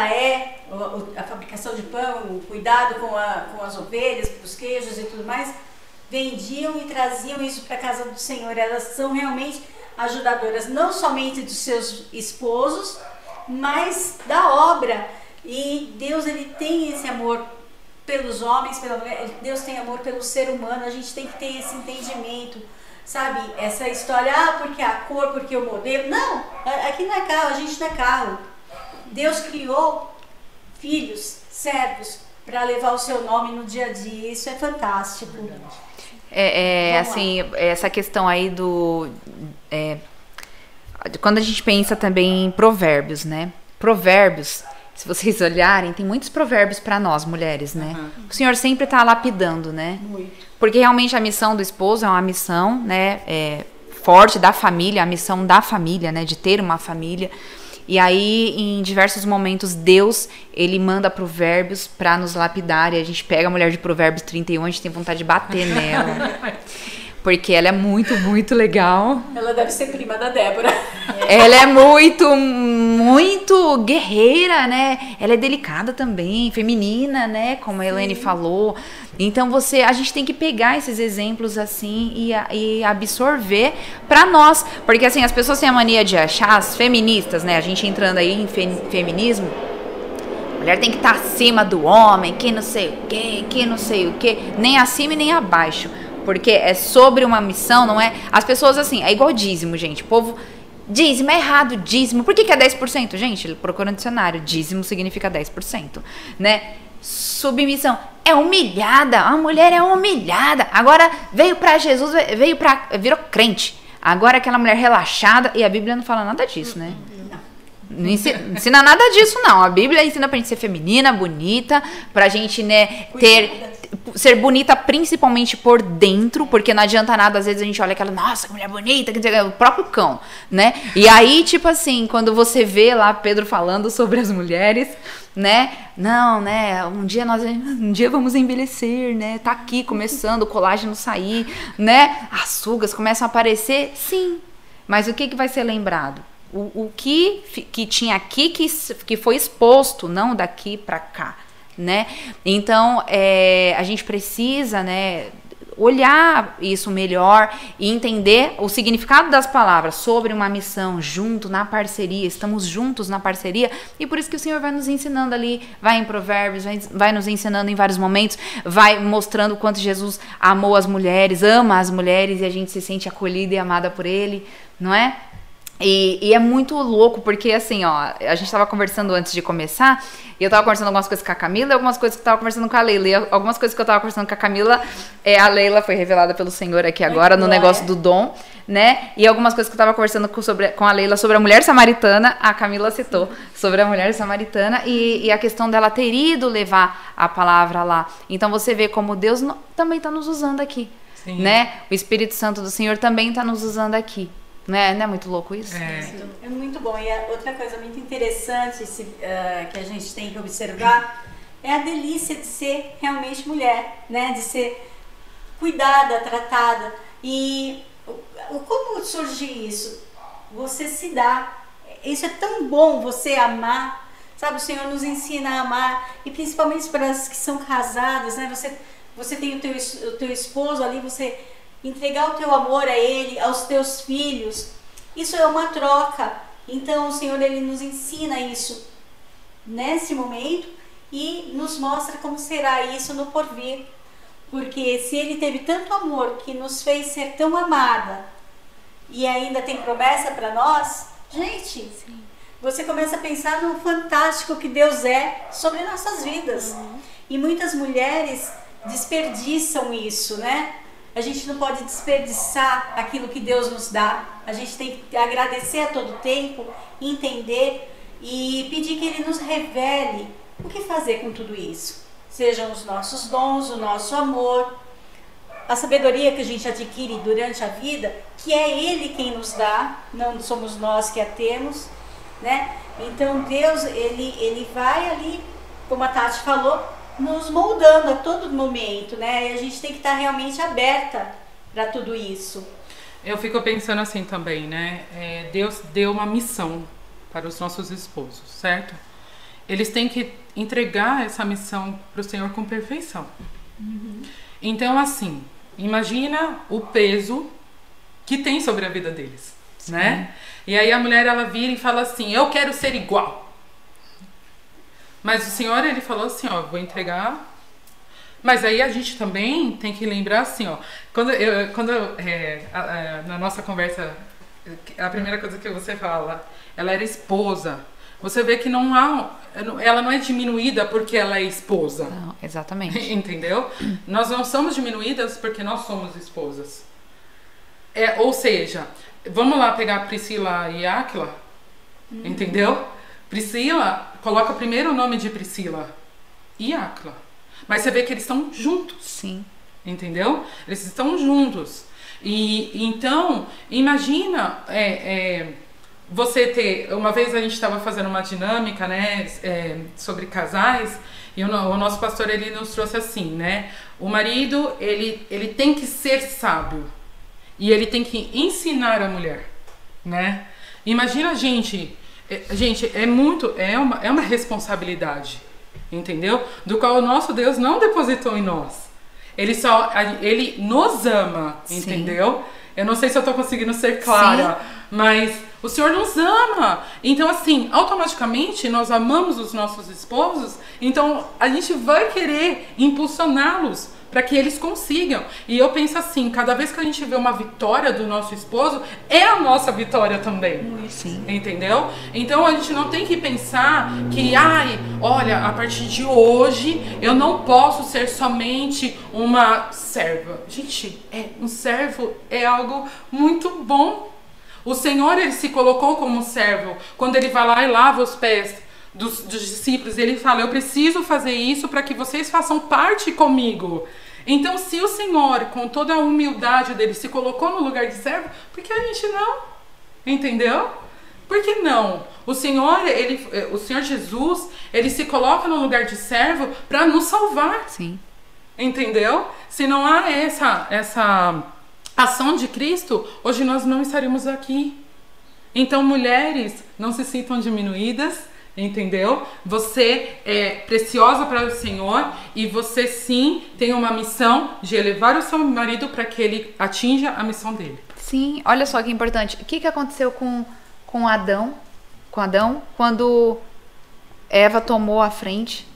a fabricação de pão, o cuidado com as ovelhas, os queijos e tudo mais. Vendiam e traziam isso para a casa do Senhor. Elas são realmente ajudadoras, não somente dos seus esposos, mas da obra. E Deus, ele tem esse amor pelos homens, pela mulher. Deus tem amor pelo ser humano. A gente tem que ter esse entendimento, sabe? Essa história, porque a cor, porque o modelo. Não, aqui não é carro, a gente não é carro. Deus criou filhos, servos, para levar o seu nome no dia a dia. Isso é fantástico. Assim, essa questão aí quando a gente pensa também em provérbios, né? Provérbios, se vocês olharem, tem muitos provérbios para nós, mulheres, né? O Senhor sempre tá lapidando, né? Muito. Porque realmente a missão do esposo é uma missão, né? Forte da família, a missão da família, né? De ter uma família. E aí, em diversos momentos, Deus, ele manda provérbios para nos lapidar. E a gente pega a mulher de Provérbios 31, a gente tem vontade de bater nela. Porque ela é muito, muito legal. Ela deve ser prima da Débora. Ela é muito, muito guerreira, né? Ela é delicada também, feminina, né? Como a Elaine falou. Então a gente tem que pegar esses exemplos assim e absorver pra nós. Porque assim, as pessoas têm a mania de achar, as feministas, né? A gente entrando aí em feminismo, a mulher tem que estar acima do homem, que não sei o quê, que não sei o quê. Nem acima e nem abaixo. Porque é sobre uma missão, não é? As pessoas assim, é igual dízimo, gente. O povo, dízimo é errado, dízimo. Por que é 10%? Gente, ele procura no dicionário. Dízimo significa 10%, né? Submissão. É humilhada. A mulher é humilhada. Agora veio pra Jesus, virou crente. Agora aquela mulher relaxada. E a Bíblia não fala nada disso, né? Não ensina nada disso, não. A Bíblia ensina pra gente ser feminina, bonita, pra gente, né, ser bonita principalmente por dentro, porque não adianta nada, às vezes a gente olha aquela, nossa, que mulher bonita, que o próprio cão, né? E aí, tipo assim, quando você vê lá Pedro falando sobre as mulheres, né? Não, né? Um dia vamos envelhecer, né? Tá aqui começando o colágeno sair, né? As rugas começam a aparecer, sim. Mas o que vai ser lembrado? O que tinha aqui que foi exposto, não daqui para cá, né? Então, a gente precisa, né, olhar isso melhor e entender o significado das palavras sobre uma missão, junto, na parceria, estamos juntos na parceria, e por isso que o Senhor vai nos ensinando ali, vai em Provérbios, vai nos ensinando em vários momentos, vai mostrando o quanto Jesus amou as mulheres, ama as mulheres, e a gente se sente acolhida e amada por Ele, não é? E é muito louco, porque assim, ó, a gente tava conversando antes de começar, e eu tava conversando algumas coisas com a Camila e algumas coisas que eu tava conversando com a Leila. E algumas coisas que eu tava conversando com a Camila, a Leila foi revelada pelo Senhor aqui agora no negócio do dom, né? E algumas coisas que eu tava conversando com a Leila sobre a mulher samaritana, a Camila citou sobre a mulher samaritana e a questão dela ter ido levar a palavra lá. Então você vê como Deus também tá nos usando aqui, né? O Espírito Santo do Senhor também tá nos usando aqui. Não é muito louco isso? É muito bom. E outra coisa muito interessante que a gente tem que observar é a delícia de ser realmente mulher, né? De ser cuidada, tratada. E como surge isso? Você se dá. Isso é tão bom, você amar. Sabe, o Senhor nos ensina a amar. E principalmente para as que são casadas, né? Você tem o teu esposo ali, você entregar o teu amor a Ele, aos teus filhos, isso é uma troca. Então o Senhor, Ele nos ensina isso nesse momento e nos mostra como será isso no porvir. Porque se Ele teve tanto amor que nos fez ser tão amada e ainda tem promessa para nós, gente, você começa a pensar no fantástico que Deus é sobre nossas vidas. E muitas mulheres desperdiçam isso, né? A gente não pode desperdiçar aquilo que Deus nos dá. A gente tem que agradecer a todo tempo, entender e pedir que Ele nos revele o que fazer com tudo isso. Sejam os nossos dons, o nosso amor, a sabedoria que a gente adquire durante a vida, que é Ele quem nos dá, não somos nós que a temos, né? Então Deus, Ele vai ali, como a Tati falou, nos moldando a todo momento, né? E a gente tem que estar realmente aberta para tudo isso. Eu fico pensando assim também, né? Deus deu uma missão para os nossos esposos, certo? Eles têm que entregar essa missão para o Senhor com perfeição. Então, assim, imagina o peso que tem sobre a vida deles, né? E aí a mulher, ela vira e fala assim, eu quero ser igual. Mas o Senhor, Ele falou assim, ó, vou entregar. Mas aí a gente também tem que lembrar assim, ó, na nossa conversa, a primeira coisa que você fala, ela era esposa, você vê que não há, ela não é diminuída porque ela é esposa. Não, exatamente. Entendeu? Nós não somos diminuídas porque nós somos esposas. Ou seja, vamos lá pegar Priscila e Áquila, entendeu? Priscila, coloca primeiro o nome de Priscila e Áquila. Mas você vê que eles estão juntos. Sim. Entendeu? Eles estão juntos. E então, imagina você ter... Uma vez a gente estava fazendo uma dinâmica, né, sobre casais, e o nosso pastor, ele nos trouxe assim, né? O marido, ele tem que ser sábio. E ele tem que ensinar a mulher, né? Imagina, gente, é uma responsabilidade, entendeu? Do qual o nosso Deus não depositou em nós. Ele nos ama, Sim. Entendeu? Eu não sei se eu tô conseguindo ser clara, Sim. mas o Senhor nos ama. Então, assim, automaticamente nós amamos os nossos esposos, então a gente vai querer impulsioná-los para que eles consigam. E eu penso assim, cada vez que a gente vê uma vitória do nosso esposo, é a nossa vitória também. Sim. Entendeu? Então a gente não tem que pensar que, olha, a partir de hoje eu não posso ser somente uma serva. Gente, um servo é algo muito bom. O Senhor, ele se colocou como servo. Quando ele vai lá e lava os pés dos discípulos, ele fala, eu preciso fazer isso para que vocês façam parte comigo. Então, se o Senhor, com toda a humildade dele, se colocou no lugar de servo, por que a gente não? Entendeu? Por que não? O Senhor Jesus, ele se coloca no lugar de servo para nos salvar. Sim. Entendeu? Se não há essa ação de Cristo, hoje nós não estaríamos aqui. Então, mulheres, não se sintam diminuídas. Entendeu? Você é preciosa para o Senhor e você sim tem uma missão de elevar o seu marido para que ele atinja a missão dele. Sim, olha só que importante. O que aconteceu com Adão? Com Adão, quando Eva tomou a frente?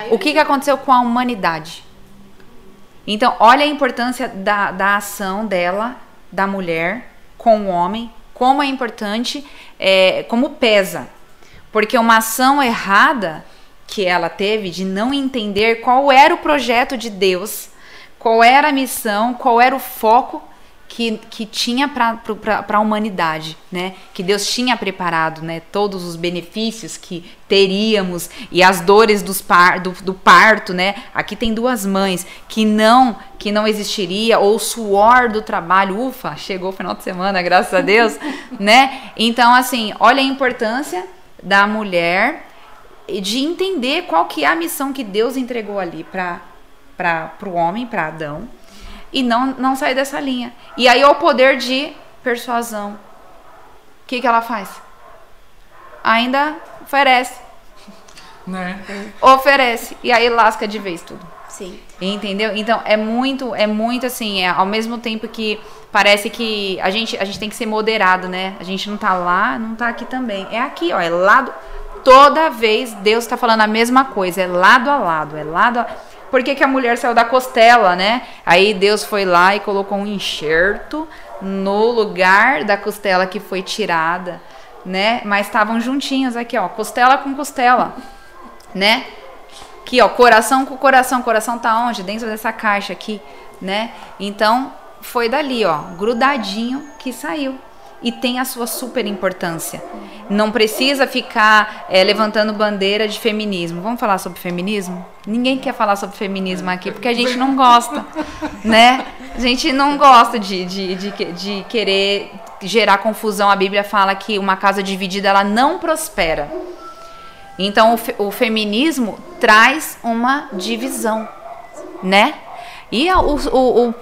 O que aconteceu com a humanidade? Então, olha a importância da ação dela, da mulher, com o homem, como é importante, como pesa. Porque uma ação errada que ela teve de não entender qual era o projeto de Deus, qual era a missão, qual era o foco que tinha para a humanidade, né? Que Deus tinha preparado, né? Todos os benefícios que teríamos e as dores do parto, né? Aqui tem duas mães que não existiria, ou o suor do trabalho, ufa, chegou o final de semana, graças a Deus, né? Então, assim, olha a importância da mulher de entender qual que é a missão que Deus entregou ali para o homem, para Adão, e não sair dessa linha. E aí o poder de persuasão. O que ela faz? Ainda oferece. Né? Oferece. E aí lasca de vez tudo. Sim. Entendeu? Então é muito assim, ao mesmo tempo que parece que a gente tem que ser moderado, né? A gente não tá lá, não tá aqui também. É aqui, ó, é lado. Toda vez Deus tá falando a mesma coisa, é lado a lado, Por que a mulher saiu da costela, né? Aí Deus foi lá e colocou um enxerto no lugar da costela que foi tirada, né? Mas estavam juntinhos aqui, ó, costela com costela, né? Aqui, ó, coração com coração. Coração tá onde? Dentro dessa caixa aqui, né? Então, foi dali, ó, grudadinho que saiu. E tem a sua super importância. Não precisa ficar levantando bandeira de feminismo. Vamos falar sobre feminismo? Ninguém quer falar sobre feminismo aqui, porque a gente não gosta, né? A gente não gosta de querer gerar confusão. A Bíblia fala que uma casa dividida, ela não prospera. Então, o feminismo traz uma divisão, né? E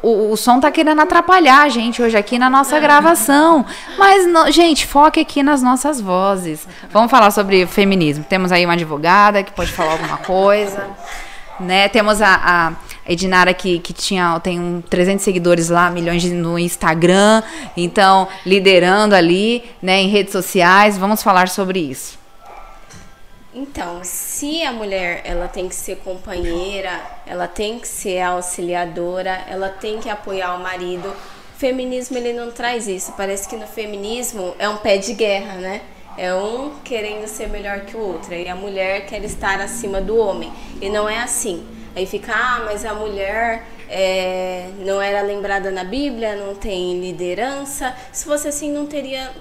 o som tá querendo atrapalhar a gente hoje aqui na nossa gravação. Mas, gente, foque aqui nas nossas vozes. Vamos falar sobre feminismo. Temos aí uma advogada que pode falar alguma coisa, né? Temos a Edinara que tem 300 seguidores lá, milhões no Instagram. Então, liderando ali, né, em redes sociais. Vamos falar sobre isso. Então, se a mulher ela tem que ser companheira, ela tem que ser auxiliadora, ela tem que apoiar o marido, o feminismo ele não traz isso. Parece que no feminismo é um pé de guerra, né? É um querendo ser melhor que o outro. E a mulher quer estar acima do homem. E não é assim. Aí fica, mas a mulher não era lembrada na Bíblia, não tem liderança. Se fosse assim, não teria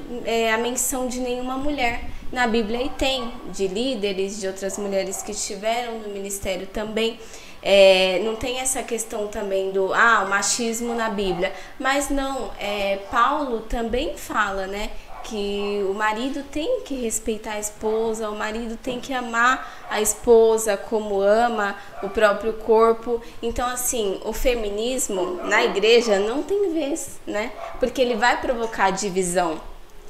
a menção de nenhuma mulher na Bíblia. E tem, de líderes, de outras mulheres que estiveram no ministério também. Não tem essa questão também do o machismo na Bíblia. Mas não, Paulo também fala, né? Que o marido tem que respeitar a esposa, o marido tem que amar a esposa como ama o próprio corpo. Então, assim, o feminismo na igreja não tem vez, né? Porque ele vai provocar divisão,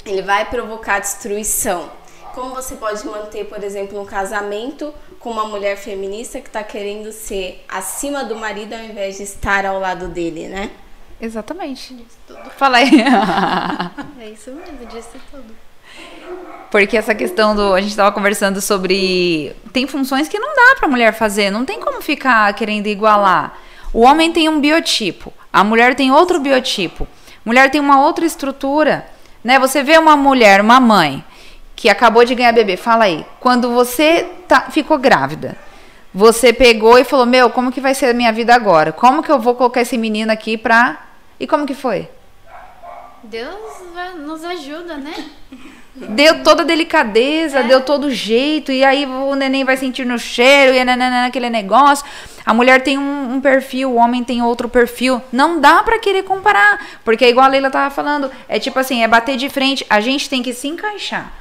ele vai provocar destruição. Como você pode manter, por exemplo, um casamento com uma mulher feminista que está querendo ser acima do marido ao invés de estar ao lado dele, né? Exatamente. Disse tudo. Fala aí. É isso mesmo, disse tudo. Porque essa questão a gente estava conversando sobre, tem funções que não dá para a mulher fazer, não tem como ficar querendo igualar. O homem tem um biotipo, a mulher tem outro biotipo, a mulher tem uma outra estrutura, né? Você vê uma mulher, uma mãe que acabou de ganhar bebê, fala aí, quando você ficou grávida, você pegou e falou, como que vai ser a minha vida agora? Como que eu vou colocar esse menino aqui E como que foi? Deus nos ajuda, né? Deu toda a delicadeza, deu todo o jeito, e aí o neném vai sentir no cheiro, e aquele negócio. A mulher tem um perfil, o homem tem outro perfil. Não dá pra querer comparar, porque é igual a Leila tava falando, é tipo assim, é bater de frente. A gente tem que se encaixar,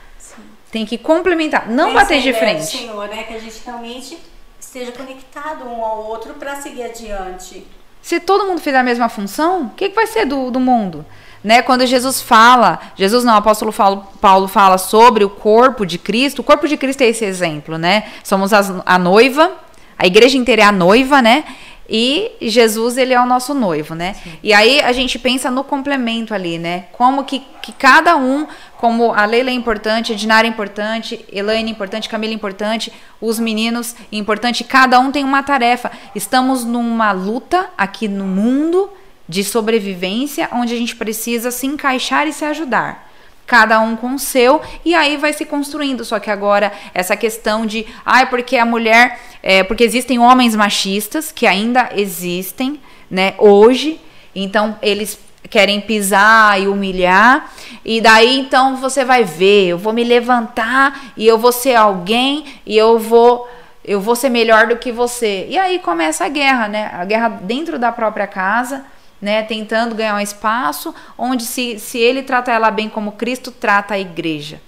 tem que complementar, não bater de frente. Senhor, né? Que a gente realmente esteja conectado um ao outro para seguir adiante. Se todo mundo fizer a mesma função, o que vai ser do mundo? Né? Quando o apóstolo Paulo fala sobre o corpo de Cristo, o corpo de Cristo é esse exemplo, né? Somos a noiva, a igreja inteira é a noiva, né? E Jesus, ele é o nosso noivo, né? Sim. E aí a gente pensa no complemento ali, né? Como que cada um, como a Leila é importante, a Dinara é importante, Elaine é importante, Camila é importante, os meninos é importante, cada um tem uma tarefa. Estamos numa luta aqui no mundo de sobrevivência, onde a gente precisa se encaixar e se ajudar. Cada um com o seu, e aí vai se construindo. Só que agora, essa questão de, porque a mulher, porque existem homens machistas, que ainda existem, né, hoje, então eles querem pisar e humilhar, e daí então você vai ver, eu vou me levantar, e eu vou ser alguém, e eu vou ser melhor do que você. E aí começa a guerra, né, a guerra dentro da própria casa, né, tentando ganhar um espaço onde se ele trata ela bem como Cristo trata a igreja,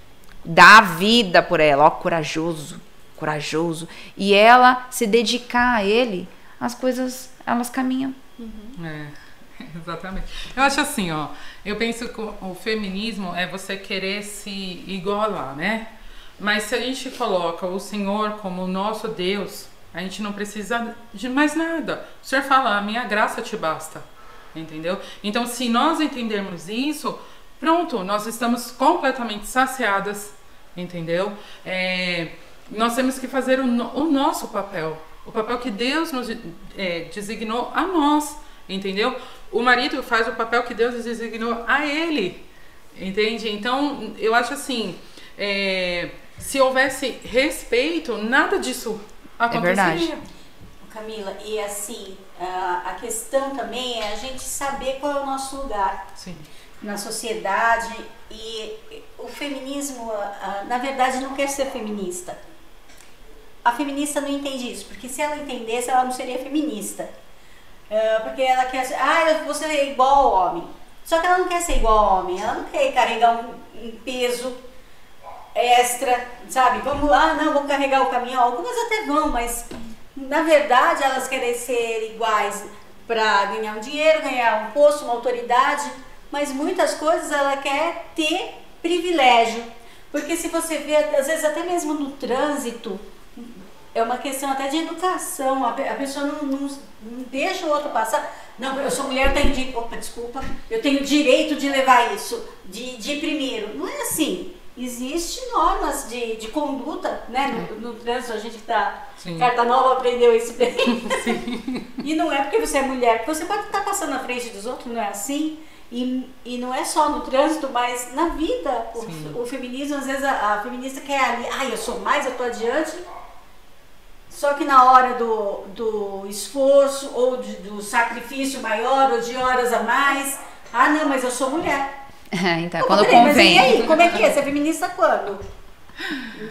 dá a vida por ela, corajoso, e ela se dedicar a ele, as coisas, elas caminham. Exatamente. Eu acho assim, eu penso que o feminismo é você querer se igualar, né? Mas se a gente coloca o Senhor como o nosso Deus, a gente não precisa de mais nada. O Senhor fala, a minha graça te basta. Entendeu? Então, se nós entendermos isso, pronto, nós estamos completamente saciadas, entendeu? Nós temos que fazer o nosso papel, o papel que Deus nos designou a nós, entendeu? O marido faz o papel que Deus designou a ele, entende? Então, eu acho assim, se houvesse respeito, nada disso aconteceria. É verdade. Camila, e assim, a questão também é a gente saber qual é o nosso lugar. Sim. Na sociedade, e o feminismo, na verdade, não quer ser feminista. A feminista não entende isso, porque se ela entendesse, ela não seria feminista. Porque ela quer ser, você é igual ao homem. Só que ela não quer ser igual ao homem, ela não quer carregar um peso extra, sabe? Vamos lá, vamos carregar o caminhão. Algumas até vão, mas na verdade elas querem ser iguais para ganhar um dinheiro, ganhar um posto, uma autoridade, mas muitas coisas ela quer ter privilégio. Porque se você vê, às vezes até mesmo no trânsito, é uma questão até de educação, a pessoa não deixa o outro passar. Não, eu sou mulher, eu tenho direito de levar isso, de ir primeiro. Não é assim. Existem normas de conduta, né? No trânsito, a gente que tá carta nova aprendeu isso bem. E não é porque você é mulher, porque você pode estar passando na frente dos outros, não é assim? E não é só no trânsito, mas na vida. O feminismo, às vezes a feminista quer ali, eu sou mais, eu tô adiante. Só que na hora do esforço, ou do sacrifício maior, ou de horas a mais, não, mas eu sou mulher. Então, quando convém. Mas e aí, como é que é? Você é feminista quando?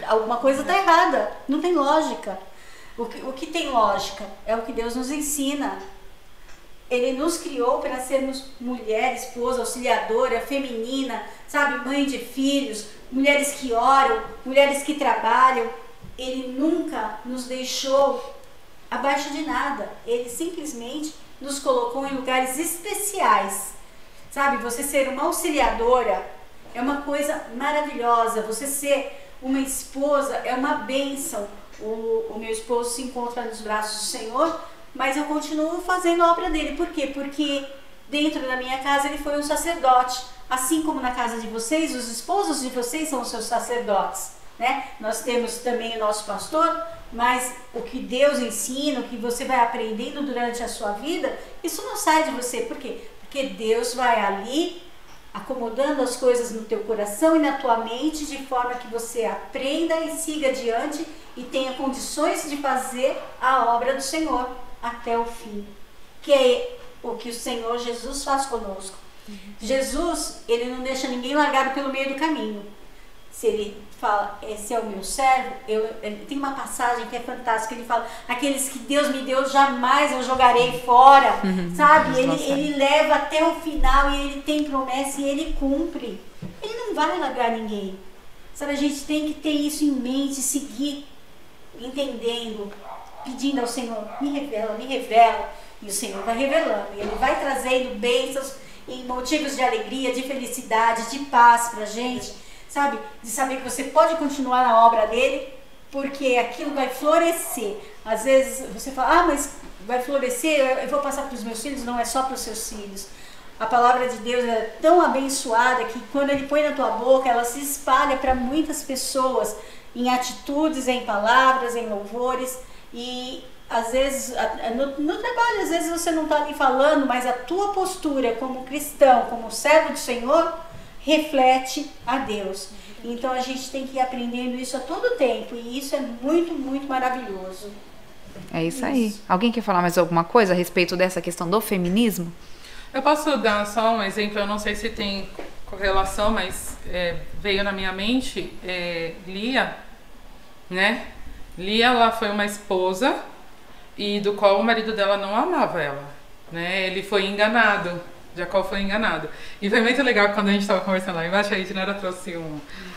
Alguma coisa tá errada, não tem lógica. O que tem lógica é o que Deus nos ensina. Ele nos criou para sermos mulher, esposa, auxiliadora, feminina, sabe, mãe de filhos, mulheres que oram, mulheres que trabalham. Ele nunca nos deixou abaixo de nada. Ele simplesmente nos colocou em lugares especiais. Sabe, você ser uma auxiliadora é uma coisa maravilhosa. Você ser uma esposa é uma bênção. O meu esposo se encontra nos braços do Senhor, mas eu continuo fazendo a obra dele. Por quê? Porque dentro da minha casa ele foi um sacerdote. Assim como na casa de vocês, os esposos de vocês são os seus sacerdotes, né? Nós temos também o nosso pastor, mas o que Deus ensina, o que você vai aprendendo durante a sua vida, isso não sai de você. Por quê? Porque Deus vai ali acomodando as coisas no teu coração e na tua mente, de forma que você aprenda e siga adiante e tenha condições de fazer a obra do Senhor até o fim, que é o que o Senhor Jesus faz conosco. Jesus, ele não deixa ninguém largado pelo meio do caminho. Se ele fala, esse é o meu servo, ele tem uma passagem que é fantástica, ele fala, aqueles que Deus me deu jamais eu jogarei fora, sabe? Ele leva até o final e ele tem promessa e ele cumpre. Ele não vai largar ninguém. Sabe, a gente tem que ter isso em mente, seguir entendendo, pedindo ao Senhor, me revela, e o Senhor vai revelando, e Ele vai trazendo bênçãos e motivos de alegria, de felicidade, de paz pra gente, sabe, de saber que você pode continuar na obra dele, porque aquilo vai florescer. Às vezes você fala, mas vai florescer, eu vou passar para os meus filhos. Não é só para os seus filhos. A palavra de Deus é tão abençoada que quando Ele põe na tua boca, ela se espalha para muitas pessoas, em atitudes, em palavras, em louvores. E às vezes, no trabalho, às vezes você não está ali falando, mas a tua postura como cristão, como servo do Senhor, reflete a Deus. Então a gente tem que ir aprendendo isso a todo tempo, e isso é muito, muito maravilhoso. É isso aí. Alguém quer falar mais alguma coisa a respeito dessa questão do feminismo? Eu posso dar só um exemplo, eu não sei se tem correlação, mas veio na minha mente, Lia, né? Lia, ela foi uma esposa e do qual o marido dela não amava ela, né? Ele foi enganado, Jacó foi enganado. E foi muito legal quando a gente estava conversando lá embaixo, a Ednara trouxe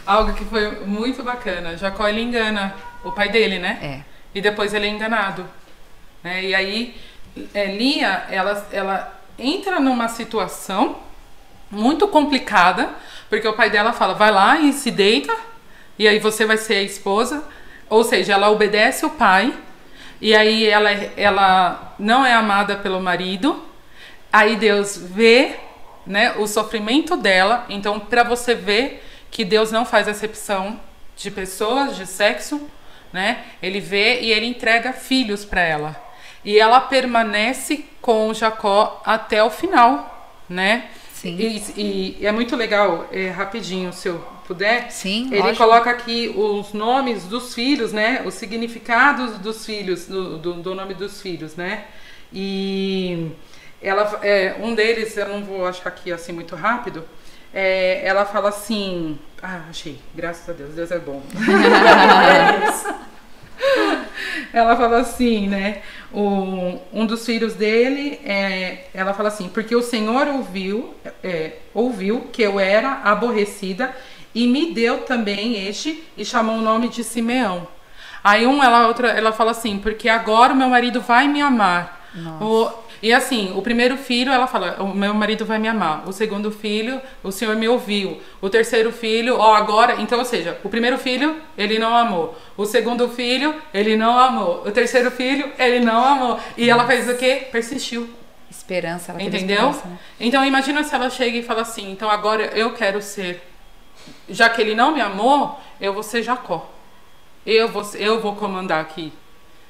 algo que foi muito bacana. Jacó, ele engana o pai dele, né? E depois ele é enganado, né? E aí, Lia, ela entra numa situação muito complicada, porque o pai dela fala, vai lá e se deita, e aí você vai ser a esposa. Ou seja, ela obedece o pai, e aí ela não é amada pelo marido. Aí Deus vê, né, o sofrimento dela. Então, para você ver que Deus não faz acepção de pessoas, de sexo, né? Ele vê e ele entrega filhos para ela. E ela permanece com Jacó até o final, né? Sim. E é muito legal, rapidinho, se eu puder. Sim, ele lógico. coloca aqui os nomes dos filhos, né? Os significados dos filhos, do nome dos filhos, né? E ela, um deles, eu não vou achar aqui assim muito rápido, ela fala assim, achei, graças a Deus, Deus é bom. Ela fala assim, né? Um dos filhos dele, ela fala assim, porque o Senhor ouviu que eu era aborrecida e me deu também este, e chamou o nome de Simeão. Aí ela fala assim, porque agora o meu marido vai me amar. E assim, o primeiro filho, ela fala, o meu marido vai me amar. O segundo filho, o Senhor me ouviu. O terceiro filho, agora... Então, ou seja, o primeiro filho, ele não amou. O segundo filho, ele não amou. O terceiro filho, ele não amou. E ela fez o quê? Persistiu. Esperança. Ela teve entendeu? Esperança, né? Então, imagina se ela chega e fala assim, então agora eu quero ser... Já que ele não me amou, eu vou ser Jacó. Eu vou comandar aqui.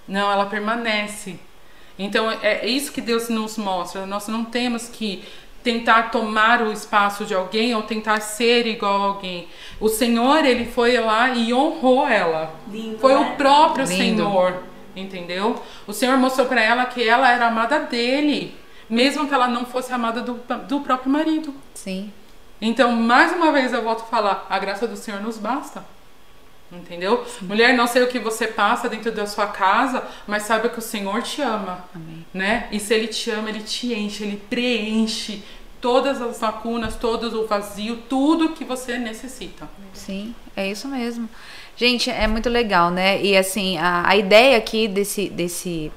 Não, ela permanece. Então, é isso que Deus nos mostra. Nós não temos que tentar tomar o espaço de alguém ou tentar ser igual a alguém. O Senhor, ele foi lá e honrou ela. Lindo, foi né? o próprio Lindo. Senhor, entendeu? O Senhor mostrou para ela que ela era amada dele, mesmo que ela não fosse amada do próprio marido. Sim. Então, mais uma vez eu volto a falar, a graça do Senhor nos basta. Entendeu? Sim. Mulher, não sei o que você passa dentro da sua casa, mas saiba que o Senhor te ama. Amém. Né? E se Ele te ama, Ele te enche, Ele preenche todas as lacunas, todo o vazio, tudo que você necessita. Sim, é isso mesmo. Gente, é muito legal, né? E assim, a ideia aqui desse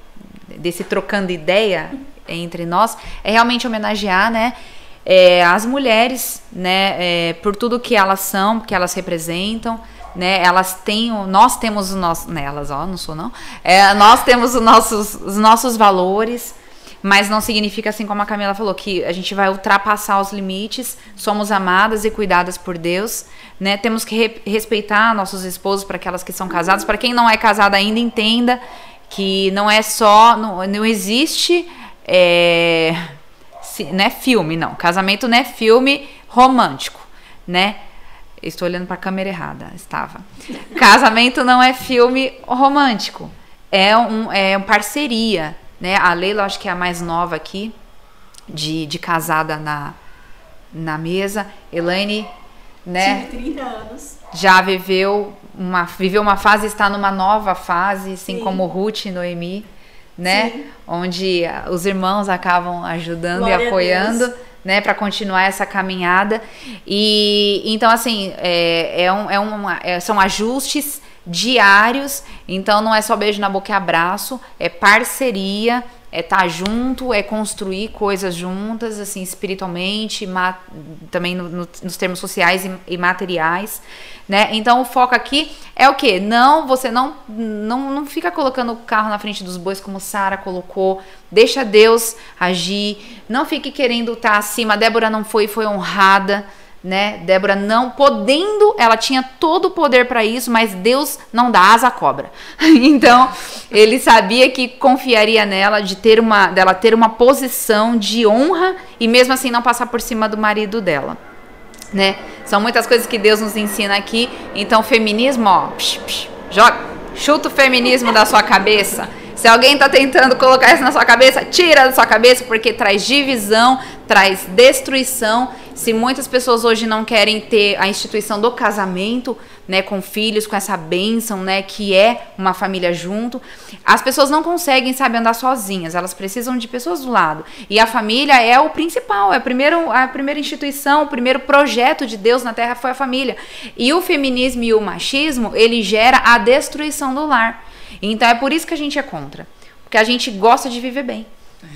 trocando ideia entre nós é realmente homenagear, né? As mulheres, né? Por tudo que elas são, que elas representam. Né, nós temos os nossos, nelas, não sou não, nós temos os nossos valores, mas não significa, assim como a Camila falou, que a gente vai ultrapassar os limites. Somos amadas e cuidadas por Deus, né, temos que respeitar nossos esposos, para aquelas que são casadas. Para quem não é casado ainda, entenda que não é só, não existe, não é filme, não, casamento não é filme romântico, né. Estou olhando para a câmera errada, estava. Casamento não é filme romântico, é uma parceria, né? A Leila, acho que é a mais nova aqui, de casada na mesa. Elaine, né? Tive 30 anos. Já viveu uma fase, está numa nova fase, assim. Sim. Como Ruth e Noemi, né? Sim. Onde os irmãos acabam ajudando. Glória e apoiando, né, para continuar essa caminhada. E então, assim, são ajustes diários. Então não é só beijo na boca e abraço, é parceria, é estar junto, é construir coisas juntas, assim, espiritualmente, também nos termos sociais e materiais, né? Então o foco aqui é o quê? Você não fica colocando o carro na frente dos bois, como Sara colocou. Deixa Deus agir, não fique querendo estar acima. A Débora não foi honrada, né? Débora não podendo, ela tinha todo o poder para isso, mas Deus não dá asa à cobra. Então, ele sabia que confiaria nela, dela ter uma posição de honra e mesmo assim não passar por cima do marido dela, né? São muitas coisas que Deus nos ensina aqui. Então, feminismo, chuta o feminismo da sua cabeça. Se alguém tá tentando colocar isso na sua cabeça, tira da sua cabeça, porque traz divisão, traz destruição. Se muitas pessoas hoje não querem ter a instituição do casamento, né, com filhos, com essa bênção, né, que é uma família junto, as pessoas não conseguem, sabe, andar sozinhas. Elas precisam de pessoas do lado. E a família é o principal, a primeira instituição, o primeiro projeto de Deus na Terra foi a família. E o feminismo e o machismo, ele gera a destruição do lar. Então é por isso que a gente é contra. Porque a gente gosta de viver bem,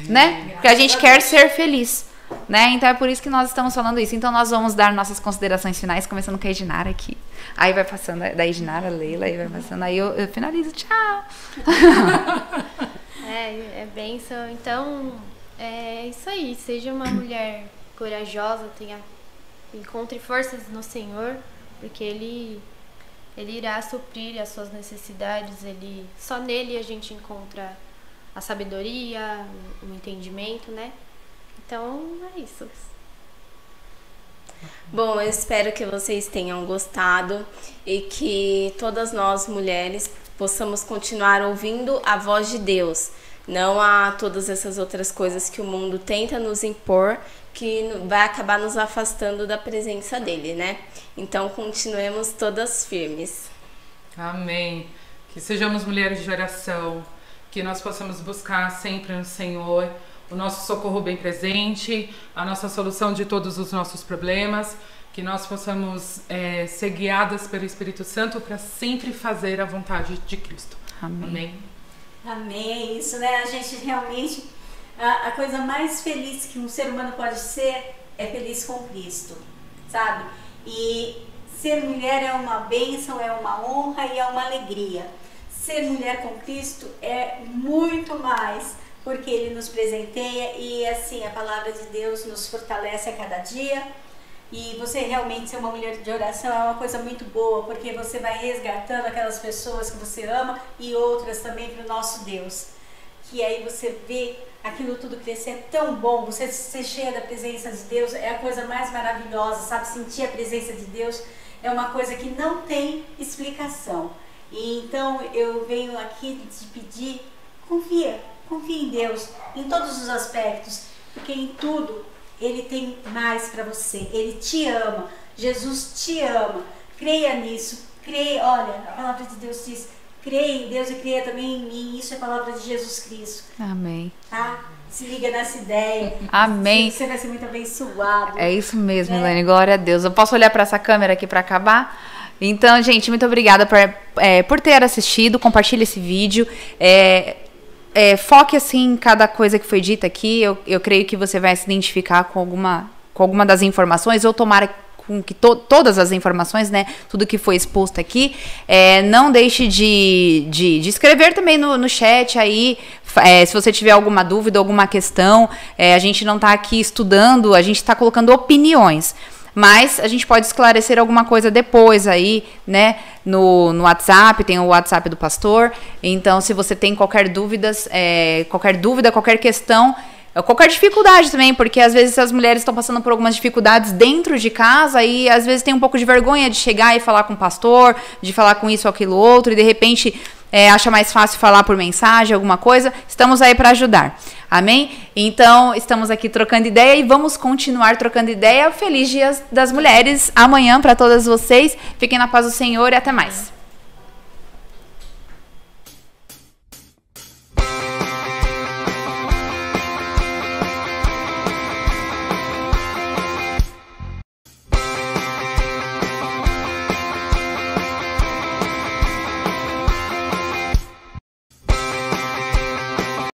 né? Porque a gente quer ser feliz, né? Então é por isso que nós estamos falando isso. Então nós vamos dar nossas considerações finais, começando com a Edinara aqui. Aí vai passando da Edinara, Leila, aí vai passando, aí eu finalizo, tchau. É bênção. Então é isso aí. Seja uma mulher corajosa, encontre forças no Senhor, porque Ele irá suprir as suas necessidades. Só nele a gente encontra a sabedoria, o entendimento, né? Então é isso. Bom, eu espero que vocês tenham gostado e que todas nós mulheres possamos continuar ouvindo a voz de Deus, não a todas essas outras coisas que o mundo tenta nos impor, que vai acabar nos afastando da presença dele, né? Então continuemos todas firmes. Amém. Que sejamos mulheres de oração, que nós possamos buscar sempre no Senhor o nosso socorro bem presente, a nossa solução de todos os nossos problemas, que nós possamos ser guiadas pelo Espírito Santo para sempre fazer a vontade de Cristo. Amém. Amém, é isso, né? A gente realmente, a coisa mais feliz que um ser humano pode ser é feliz com Cristo, sabe? E ser mulher é uma bênção, é uma honra e é uma alegria. Ser mulher com Cristo é muito mais, porque Ele nos presenteia e assim, a palavra de Deus nos fortalece a cada dia. E você realmente ser uma mulher de oração é uma coisa muito boa, porque você vai resgatando aquelas pessoas que você ama e outras também para o nosso Deus. Que aí você vê aquilo tudo crescer é tão bom, você ser cheia da presença de Deus é a coisa mais maravilhosa, sabe? Sentir a presença de Deus é uma coisa que não tem explicação. E então eu venho aqui te pedir, confia em Deus, em todos os aspectos, porque em tudo Ele tem mais para você, Ele te ama, Jesus te ama, creia nisso, creia, olha, a palavra de Deus diz, creia em Deus e creia também em mim, isso é a palavra de Jesus Cristo. Amém. Tá? Se liga nessa ideia. Amém. Você vai ser muito abençoado. É isso mesmo, Elaine, glória a Deus. Eu posso olhar para essa câmera aqui para acabar? Então, gente, muito obrigada por ter assistido, compartilhe esse vídeo. Foque assim em cada coisa que foi dita aqui. Eu creio que você vai se identificar com alguma das informações, ou tomara com que todas as informações, né, tudo que foi exposto aqui. Não deixe de escrever também no chat aí, se você tiver alguma dúvida, alguma questão. A gente não está aqui estudando, a gente está colocando opiniões. Mas a gente pode esclarecer alguma coisa depois aí, né, no WhatsApp, tem o WhatsApp do pastor. Então, se você tem qualquer dúvida, qualquer questão, qualquer dificuldade também, porque às vezes as mulheres estão passando por algumas dificuldades dentro de casa e às vezes tem um pouco de vergonha de chegar e falar com o pastor, de falar com isso ou aquilo outro, e de repente acha mais fácil falar por mensagem, alguma coisa. Estamos aí para ajudar. Amém? Então, estamos aqui trocando ideia e vamos continuar trocando ideia. Feliz Dia das Mulheres amanhã para todas vocês. Fiquem na paz do Senhor e até mais.